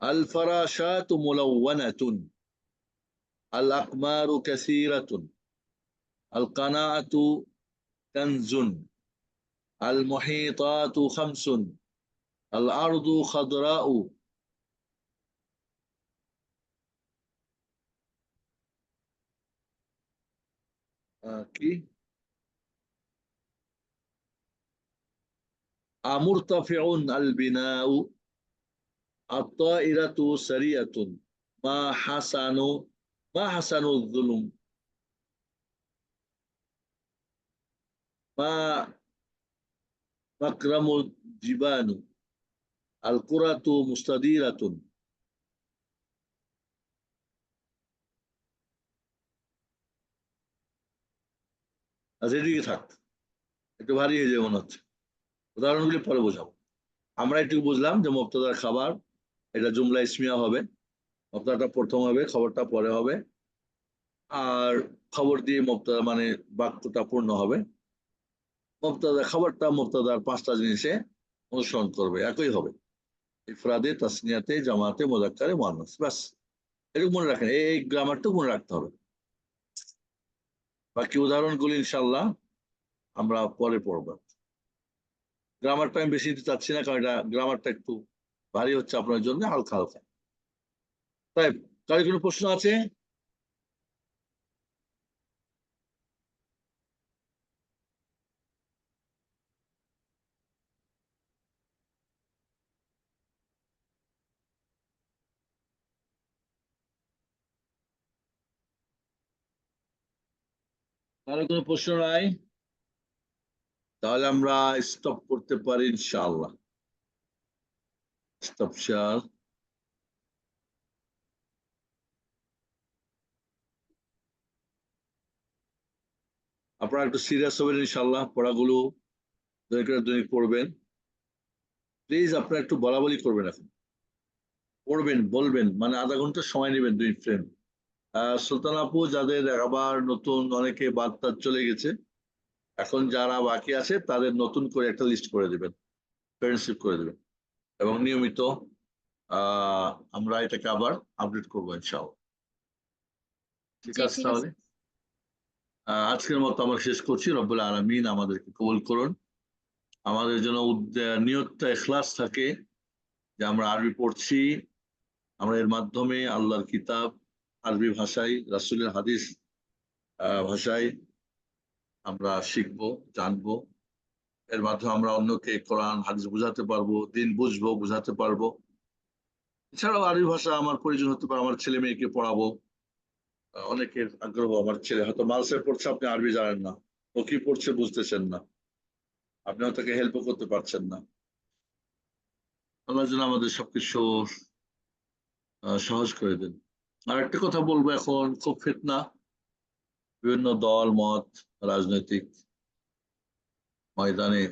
আল ফারাশাতু মুলাওওয়ানাতুন, আল আকমারু কাসীরাতুন, আল কানাআতু কানজুন, আল মুহীতাতু খামসুন, আল আরদু খাদরাউ। কি আমুরতাফিউন আল বিনাউ, আত-তাইরাতু সারিয়াতুন, মা হাসানু মা হাসানু যুলুম, মা মাকরামু জিবানু, আল কুরাতু মুস্তাদিরাতুন। আচ্ছা, এদিকে থাক, একটু ভারী হয়ে যাবে মনে হচ্ছে। উদাহরণগুলি পরে বোঝাবো। আমরা একটু বুঝলাম যে মুবতাদার খাবার, এটা জুমলা ইসমিয়া হবে, মুবতাদাটা প্রথম হবে, খবরটা পরে হবে, আর খবর দিয়ে মুবতাদা মানে বাক্যটা পূর্ণ হবে। মুবতাদা খবরটা মুবতাদার 5টা জিনিসে অনুসরণ করবে, একই হবে, ইফরাদে, তাসনিয়াতে, জামাতে, মুযাক্কারে, মুআন্নাস। ব্যাস এটুকু মনে রাখেন, এই গ্রামারটুকু মনে রাখতে হবে। বাকি উদাহরণগুলি ইনশাআল্লাহ আমরা পরে পড়বো। গ্রামারটা আমি বেশি দিতে চাচ্ছি না, কারণ এটা গ্রামারটা একটু ভারী হচ্ছে আপনার জন্য, হালকা হালকা। তাই কারো কোনো প্রশ্ন আছে? কারো কোনো প্রশ্ন নাই? তাহলে আমরা স্টপ করতে পারি ইনশাআল্লাহ। Stop share. আপনারা একটু সিরিয়াস হবেন ইনশাআল্লাহ, পড়াগুলো দৈনিক পড়বেন। প্লিজ আপনারা একটু বলা বলি করবেন, এখন পড়বেন, বলবেন, মানে আধা ঘন্টা সময় নেবেন 2 ফ্রেম। সুলতান আপু, যাদের আবার নতুন অনেকে বাদ টাদ চলে গেছে, এখন যারা বাকি আছে তাদের নতুন করে একটা লিস্ট করে দিবেন, ফ্রেন্ডশিপ করে দিবেন, এবং নিয়মিত আমরা এটাকে আবার আপডেট করবো ইনশাআল্লাহ। ঠিক জি, আছে, ঠিক আছে। তাহলে আজকের মতো আমরা শেষ করছি। রব্বুল আলামিন আমাদেরকে কবুল করুন, আমাদের জন্য নিয়তটা ইখলাস থাকে যে আমরা আরবি পড়ছি, আমরা এর মাধ্যমে আল্লাহর কিতাব আরবি ভাষায়, রাসূলের হাদিস ভাষায় আমরা শিখবো, জানবো। এর মাধ্যমে আমরা অন্যকে কোরআন হাদিস বুঝাতে পারবো, দিন বুঝবো, বুঝাতে পারবো। এছাড়াও আরবি ভাষা আমার প্রয়োজন হতে পারে, আমার ছেলে মেয়েকে পড়াবো। অনেকের আগ্রহ, আমার ছেলে হয়তো মালসে পড়ছে, আপনি আরবি জানেন না, ও কি পড়ছে বুঝতেছেন না, আপনিও তাকে হেল্প করতে পারছেন না। আল্লাহ যেন আমাদের সবকিছু সহজ করে দেন। আর একটা কথা বলবো, এখন খুব ফিতনা, বিভিন্ন দল মত, রাজনৈতিক ময়দানে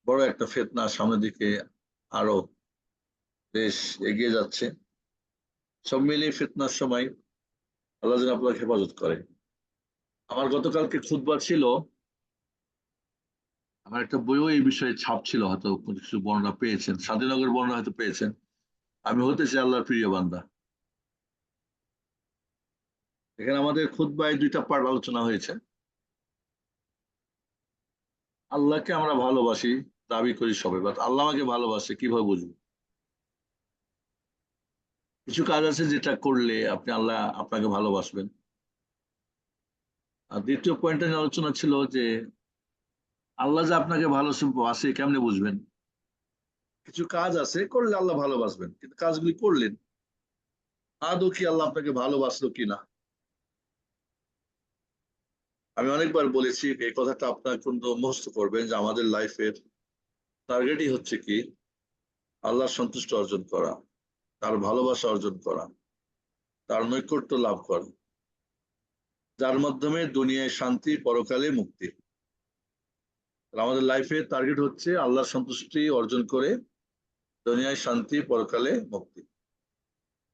বড় একটা ফিতনা সামনের দিকে আরো দেশ এগিয়ে যাচ্ছে। সব মিলিয়ে ফিতনার সময় আল্লাহ যেন আপনাকে হেফাজত করে। আমার গতকালকে খুতবা ছিল, আমার একটা বইও এই বিষয়ে ছাপ ছিল, হয়তো কিছু বর্ণনা পেয়েছেন, স্বাধীনগর বর্ণনা হয়তো পেয়েছেন। আমি হতে চাই আল্লাহর প্রিয় বান্দা। এখানে আমাদের খুতবায় 2টা পার্ট আলোচনা হয়েছে। আল্লাহকে আমরা ভালোবাসি, দাবি করি সবাই, বাট আল্লাহ আমাকে ভালোবাসে কিভাবে বুঝবো? কিছু কাজ আছে যেটা করলে আপনি আল্লাহ আপনাকে ভালোবাসবেন। আর দ্বিতীয় পয়েন্টে আলোচনা ছিল যে আল্লাহ যে আপনাকে ভালোবাসে কেমনে বুঝবেন? কিছু কাজ আছে করলে আল্লাহ ভালোবাসবেন, কিন্তু কাজগুলি করলেন, আদৌ কি আল্লাহ আপনাকে ভালোবাসলো কিনা? আমি অনেকবার বলেছি এই কথাটা আপনার কিন্তু মুখস্থ করবেন যে আমাদের লাইফের টার্গেটই হচ্ছে কি আল্লাহর সন্তুষ্ট অর্জন করা, তার ভালোবাসা অর্জন করা, তার নৈকট্য লাভ করা, যার মাধ্যমে দুনিয়ায় শান্তি, পরকালে মুক্তি। আমাদের লাইফের টার্গেট হচ্ছে আল্লাহর সন্তুষ্টি অর্জন করে দুনিয়ায় শান্তি, পরকালে মুক্তি।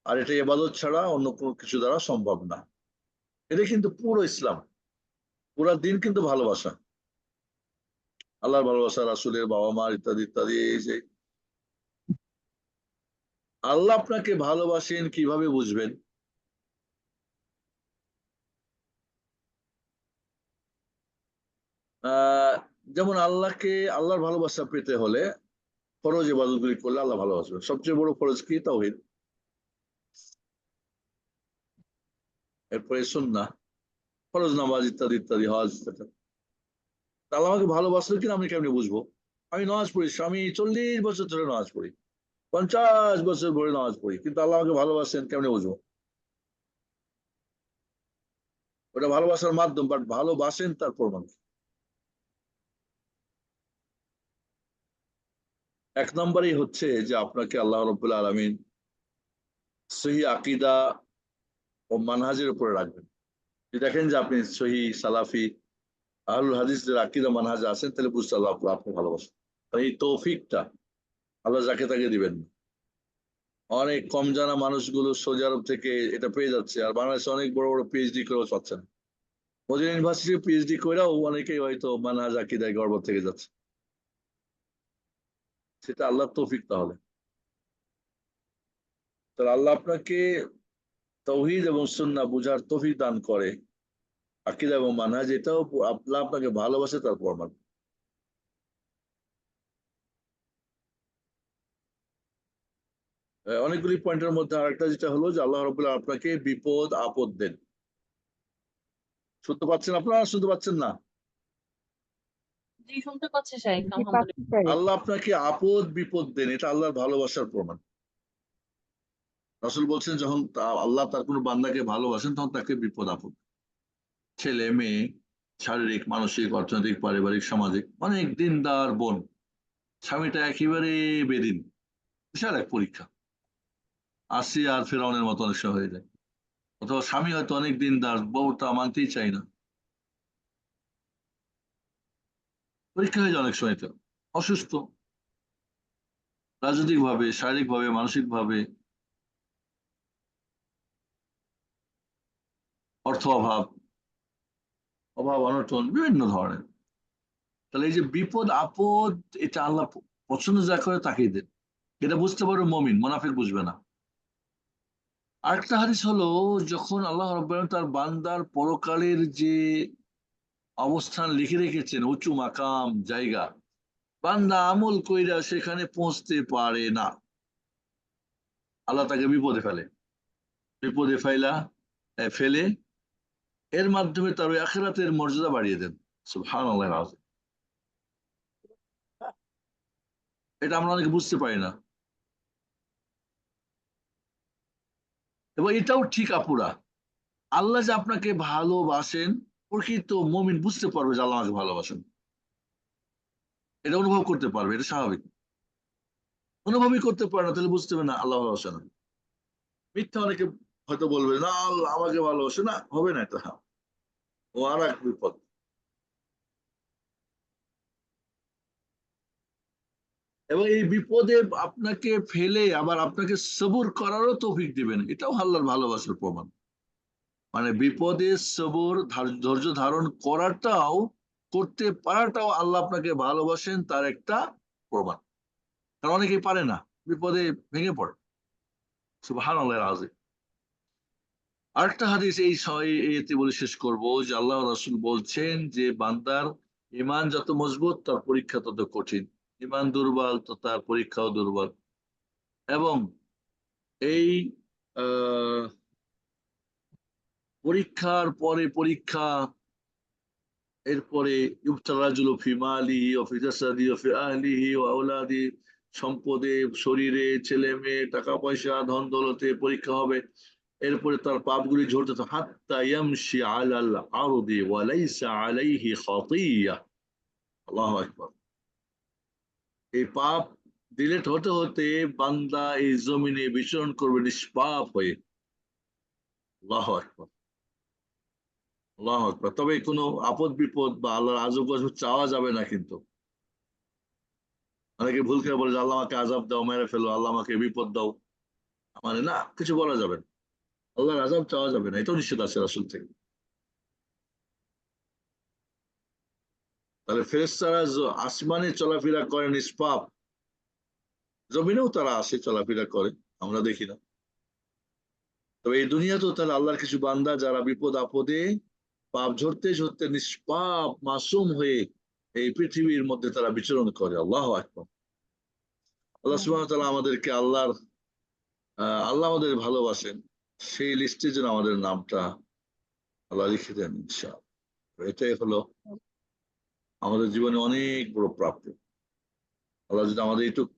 আর এটা ইবাদত ছাড়া অন্য কোনো কিছু দ্বারা সম্ভব না। এটা কিন্তু পুরো ইসলাম, পুরা দিন কিন্তু ভালোবাসা, আল্লাহর ভালোবাসা, রাসূলের, বাবা মা, ইত্যাদি ইত্যাদি। এই যে আল্লাহ আপনাকে ভালোবাসেন কিভাবে বুঝবেন? আহ যেমন আল্লাহর ভালোবাসা পেতে হলে ফরজ ইবাদতগুলি করলে আল্লাহ ভালোবাসবেন। সবচেয়ে বড় ফরজ কি? তাওহীদ। এরপরে সুন্নাহ, ফরজ নামাজ, ইত্যাদি ইত্যাদি, হজ ইত্যাদি। আল্লাহ আমাকে ভালোবাসলো কিনা আমি কেমনি বুঝবো? আমি নামাজ পড়ি, আমি 40 বছর ধরে নামাজ পড়ি, 50 বছর ধরে নামাজ পড়ি, কিন্তু আল্লাহ আমাকে ভালোবাসেন কেমনে বুঝবো? ওটা ভালোবাসার মাধ্যম, বাট ভালোবাসেন তার প্রমাণ। এক নম্বরই হচ্ছে যে আপনাকে আল্লাহ রাব্বুল আলামিন সহি আকীদা ও মানহাজের উপরে রাখবেন। যদি দেখেন যে আপনি সহি সালাফি আহলুল হাদিসদের আকীদা মানহাজে আছেন, তাহলে বুঝতে আল্লাহ আপনি ভালোবাসেন। এই তৌফিকটা আল্লাহ যাকে তাকে দিবেন না। অনেক কম জানা মানুষগুলো সৌদি আরব থেকে এটা পেয়ে যাচ্ছে, আর বাংলাদেশে অনেক বড় বড় পিএইচডি করেও পাচ্ছে না। মদিনা ইউনিভার্সিটি পিএইচডি করেও অনেকেই হয়তো মানহাজ আকীদায় গর্ব থেকে যাচ্ছে। সেটা আল্লাহর তৌফিক। তাহলে তাহলে আল্লাহ আপনাকে তাওহীদ এবং সুন্নাহ বুঝার তৌফিক দান করে, আকীদা এবং মানহাজ, এটাও আল্লাহ আপনাকে ভালোবাসে তার প্রমাণ। অনেকগুলি পয়েন্টের মধ্যে আরেকটা যেটা হলো যে আল্লাহ রাব্বুল আলামিন আপনাকে বিপদ আপদ দেন। শুনতে পাচ্ছেন আপনারা? শুনতে পাচ্ছেন না? জি, শুনতে পাচ্ছি শাইখ, জি পাচ্ছি আলহামদুলিল্লাহ। স্যার। আল্লাহ আপনাকে আপদ বিপদ দেন, এটা আল্লাহর ভালোবাসার প্রমাণ। রাসূল বলছেন যখন আল্লাহ তার কোনো বান্দাকে ভালোবাসেন তখন তাকে বিপদ আপদ, ছেলে মেয়ে, শারীরিক, মানসিক, অর্থনৈতিক, পারিবারিক, সামাজিক, অনেক দিনদার বোন, স্বামীটা একেবারে বেদিন, বিশাল এক পরীক্ষা। আসিয়া আর ফেরাউনের মতো অনেক সময় হয়ে যায়। অথবা স্বামী হয়তো অনেক দিনদার, বউটা মানতেই চাই না, পরীক্ষা হয়ে যায় অনেক সময়। তো অসুস্থ, রাজনৈতিক ভাবে, শারীরিক ভাবে, মানসিক ভাবে, অর্থ অভাব, অভাব অনটন, বিভিন্ন ধরনের। তাহলে এই যে বিপদ আপদ, এটা আল্লাহ পছন্দ যা করে তাকেই দেন। এটা বুঝতে পারবে মুমিন, মুনাফিক বুঝবে না। আরেকটা হাদিস হলো, যখন আল্লাহ রাব্বুল আলামিন তার বান্দার পরকালের যে অবস্থান লিখে রেখেছেন, উঁচু মাকাম জায়গা, বান্দা আমল কইরা সেখানে পৌঁছতে পারে না, আল্লাহ তাকে বিপদে ফেলে। বিপদে ফেলে এর মাধ্যমে তার ওই আখিরাতের মর্যাদা বাড়িয়ে দেন। সুবহানাল্লাহ আযীম। এটা আমরা অনেকে বুঝতে পারি না। এবং এটাও ঠিক আপুরা, আল্লাহ যে আপনাকে ভালোবাসেন, প্রকৃত মুমিন বুঝতে পারবে যে আল্লাহ আমাকে ভালোবাসেন, এটা অনুভব করতে পারবে, এটা স্বাভাবিক। অনুভবই করতে পারে না, তাহলে বুঝতে হবে না আল্লাহ ভালোবাসে না। মিথ্যা অনেকে হয়তো বলবে না আল্লাহ আমাকে ভালোবাসে না, হবে না এটা, ও আর এক বিপদ। এবং এই বিপদে আপনাকে ফেলে আবার আপনাকে সবুর করারও তৌফিক দিবেন, এটাও আল্লাহর ভালোবাসার প্রমাণ। মানে বিপদে সবুর, ধৈর্য ধারণ করতে পারাটাও আল্লাহ আপনাকে ভালোবাসেন তার একটা প্রমাণ। কারণ অনেকেই পারে না, বিপদে ভেঙে পড়ে। সুবহানাল্লাহ আযীম। আরেকটা হাদিস এতে বলে শেষ করব যে আল্লাহ রাসূল বলছেন যে বান্দার ঈমান যত মজবুত তার পরীক্ষা তত কঠিন, ঈমান দুর্বল তো তার পরীক্ষাও দুর্বল। এবং এই আহ পরীক্ষার পরে পরীক্ষা, এরপরে ইবতালা রাজুলু ফি মালিহি ওয়া ফি জাসাদিহি ওয়া ফি আহলিহি ওয়া আওলাদি, সম্পদে, শরীরে, ছেলে মেয়ে, টাকা পয়সা, ধন দৌলতে পরীক্ষা হবে। এরপরে তার পাপগুলি ঝরতে থাকে হাত্তা ইয়ামশি আলাল আরদি ওয়া লাইসা আলাইহি খাতিয়া। আল্লাহু আকবার। এই পাপ ডিলেট হতে হতে বান্দা এই জমিনে বিচরণ করবে নিষ্পাপ হয়ে। আল্লাহু আকবার, আল্লাহু আকবার। তবে কোনো আপদ বিপদ বা আল্লাহর আজব গজব চাওয়া যাবে না কিন্তু। অনেকে ভুল করে বলে যে আল্লাহ আমাকে আজাব দাও, মেরে ফেলো, আল্লাহ আমাকে বিপদ দাও, মানে না, কিছু বলা যাবে না। আল্লাহর আজাব চাওয়া যাবে না, এটাও নিষেধ আছে রাসূল থেকে। তাহলে ফেরেশতারা আসমানে চলাফেরা করে নিষ্পাপ, জমিনেও তারা আসে চলাফেরা করে, আমরা দেখি না। তবে এই দুনিয়াতেও তাহলে আল্লাহর কিছু বান্দা যারা বিপদ আপদে পাপ ঝরতে ঝরতে নিষ্পাপ মাসুম হয়ে এই পৃথিবীর মধ্যে তারা বিচরণ করে। আল্লাহু আকবার। আল্লাহ সুবহানাহু ওয়া তাআলা আমাদেরকে আল্লাহ আমাদের ভালোবাসেন, সেই লিস্টে যেন আমাদের নামটা আল্লাহ লিখে দেন ইনশাআল্লাহ। এটাই হলো আমাদের জীবনে অনেক বড় প্রাপ্য। আল্লাহ যদি আমাদের এইটুক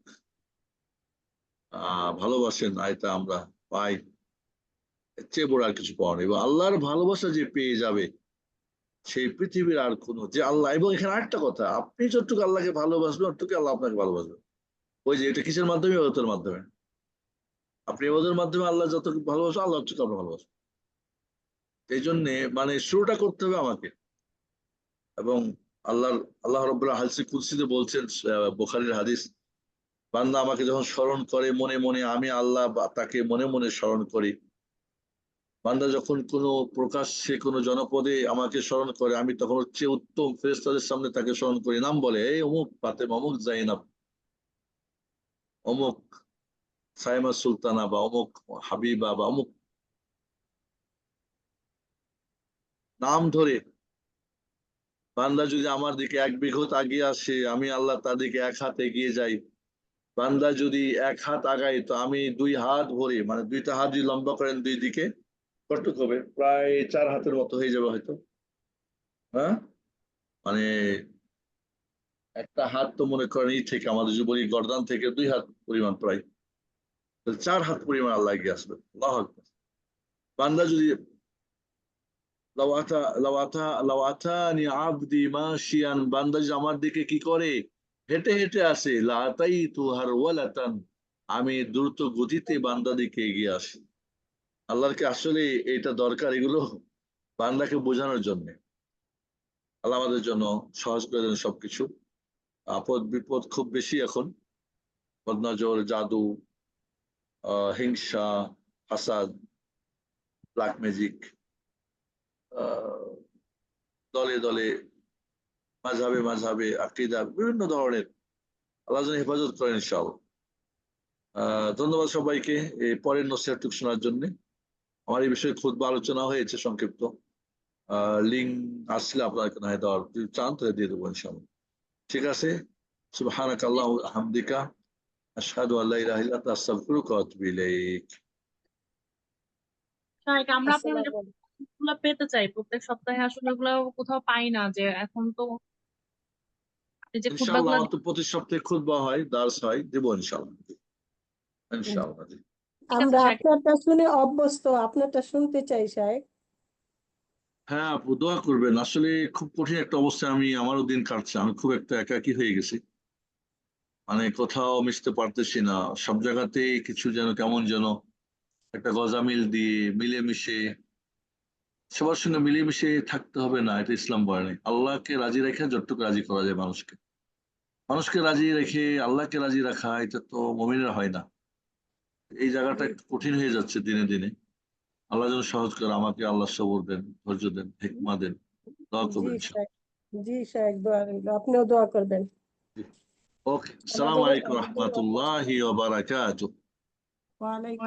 ভালোবাসেন, এটা আমরা পাই, এর চেয়ে বড় আর কিছু পাওয়া নেই। এবং আল্লাহর ভালোবাসা যে পেয়ে যাবে, সেই পৃথিবীর আর কোনো, যে আল্লাহ, এবং এখানে আরেকটা কথা, আপনি যতটুকু আল্লাহকে ভালোবাসবেন ততটুকু আল্লাহ আপনাকে ভালোবাসবেন। ওই যে এটা কিসের মাধ্যমে? ইবাদতের মাধ্যমে। আপনি ইবাদতের মাধ্যমে আল্লাহ যতটুকু ভালোবাসবেন, আল্লাহ ততটুকু আপনাকে ভালোবাসবেন। এই জন্যে মানে শুরুটা করতে হবে আমাকে। এবং আল্লাহ রাব্বুল হাদিসে কুদসিতে বলছেন, বুখারীর হাদিস, বান্দা আমাকে যখন স্মরণ করে মনে মনে, আমি আল্লাহ তাকে মনে মনে স্মরণ করি। বান্দা যখন কোনো প্রকাশ্যে কোনো জনপদে আমাকে স্মরণ করে, আমি তখন হচ্ছে উত্তম ফেরেশতাদের সামনে তাকে স্মরণ করি, নাম বলে, এই অমুক ফাতেমা, অমুক জাইনাব, অমুক সাইমা সুলতানা, বা অমুক হাবিবা, বা অমুক নাম ধরে। বান্দা যদি আমার দিকে 1 বিঘত আগিয়ে আসে, আমি আল্লাহ তার দিকে 1 হাত এগিয়ে যাই। বান্দা যদি 1 হাত আগায়, তো আমি 2 হাত ভরে, মানে 2টা হাত যদি লম্বা করেন দুই দিকে, কতটুকু হবে? প্রায় 4 হাতের মতো হয়ে যাবে হয়তো। হ্যাঁ, মানে একটা হাত তো মনে করেন এই থেকে, আমাদের যদি বলি গর্দান থেকে 2 হাত পরিমাণ প্রায়, 4 হাত পরিমাণ আল্লাহ এগিয়ে আসবে। আল্লাহু আকবার। বান্দা যদি লাওয়াতানি আবদি মাশিয়ান, বান্দা যদি আমার দিকে কি করে? হেঁটে হেঁটে আসে, লাতাইতু হারওয়ালাতান, আমি দ্রুত গতিতে বান্দা দিকে এগিয়ে আসি। আল্লাহকে আসলে এটা দরকার, এগুলো বান্দাকে বোঝানোর জন্য। আল্লাহ আমাদের জন্য সহজ করে দেন সবকিছু। আপদ বিপদ খুব বেশি এখন, বদনজর, জাদু, হিংসা, হাসাদ, ব্ল্যাক ম্যাজিক, দলে দলে, মাঝহাবে মাঝহাবে, আকীদা, বিভিন্ন ধরনের। আল্লাহ যেন হেফাজত করেন ইনশাআল্লাহ। ধন্যবাদ সবাইকে এই পরের নসিহতটুকু শোনার জন্য। আমার এই বিষয়ে খুতবা আলোচনা হয়েছে সংক্ষিপ্ত, লিঙ্ক আসলে আপনাকে না দেওয়ার, যদি চান তাহলে দিয়ে দেবো ইনশাআল্লাহ। ঠিক আছে। সুবহানাক আল্লাহু ওয়া বিহামদিকা, আশহাদু আল্লা ইলাহা ইল্লা আনতা, আস্তাগফিরুকা ওয়া আতুবু ইলাইক। আমরা আপনার গুলো পেতে চাই প্রত্যেক সপ্তাহে, আসলে ওগুলো কোথাও পাই না। যে এখন তো আপনি যে ইনশাআল্লাহ খুতবাগুলো আমার তো প্রতি সপ্তাহে খুতবা হয়, দার্স হয়, দেবো ইনশাআল্লাহ। ইনশাআল্লাহ। ঠিক আছে আমরা শাহেখ। আপনারটা শুনে অভ্যস্ত, আপনারটা শুনতে চাই শাহেখ। হ্যাঁ আপু, দোয়া করবেন। আসলে খুব কঠিন একটা অবস্থায় আমারও দিন কাটছে। আমি খুব একটা একাকী হয়ে গেছি, মানে কোথাও মিশতে পারতেছি না। সব জায়গাতেই কিছু যেন কেমন যেন একটা গজামিল দিয়ে মিলেমিশে, সবার সঙ্গে মিলেমিশে থাকতে হবে না, এটা ইসলাম বলে নাই। আল্লাহকে রাজি রেখে যতটুকু রাজি করা যায় মানুষকে, মানুষকে রাজি রেখে আল্লাহকে রাজি রাখা, এটা তো মুমিনের হয় না। এই জায়গাটা একটু কঠিন হয়ে যাচ্ছে দিনে দিনে। আল্লাহ যেন সহজ করে, আমাকে আল্লাহ সবর দেন, ধৈর্য দেন, হিকমা দেন। দোয়া জি করবেন। শাহেখ, জি শাহেখ, দোয়া রইল, আপনিও দোয়া করবেন। ওকে, আসসালামু আমাদেরও আলাইকুম রহমতুল্লাহি ওয়া বারাকাতুহু। ওয়ালাইকুম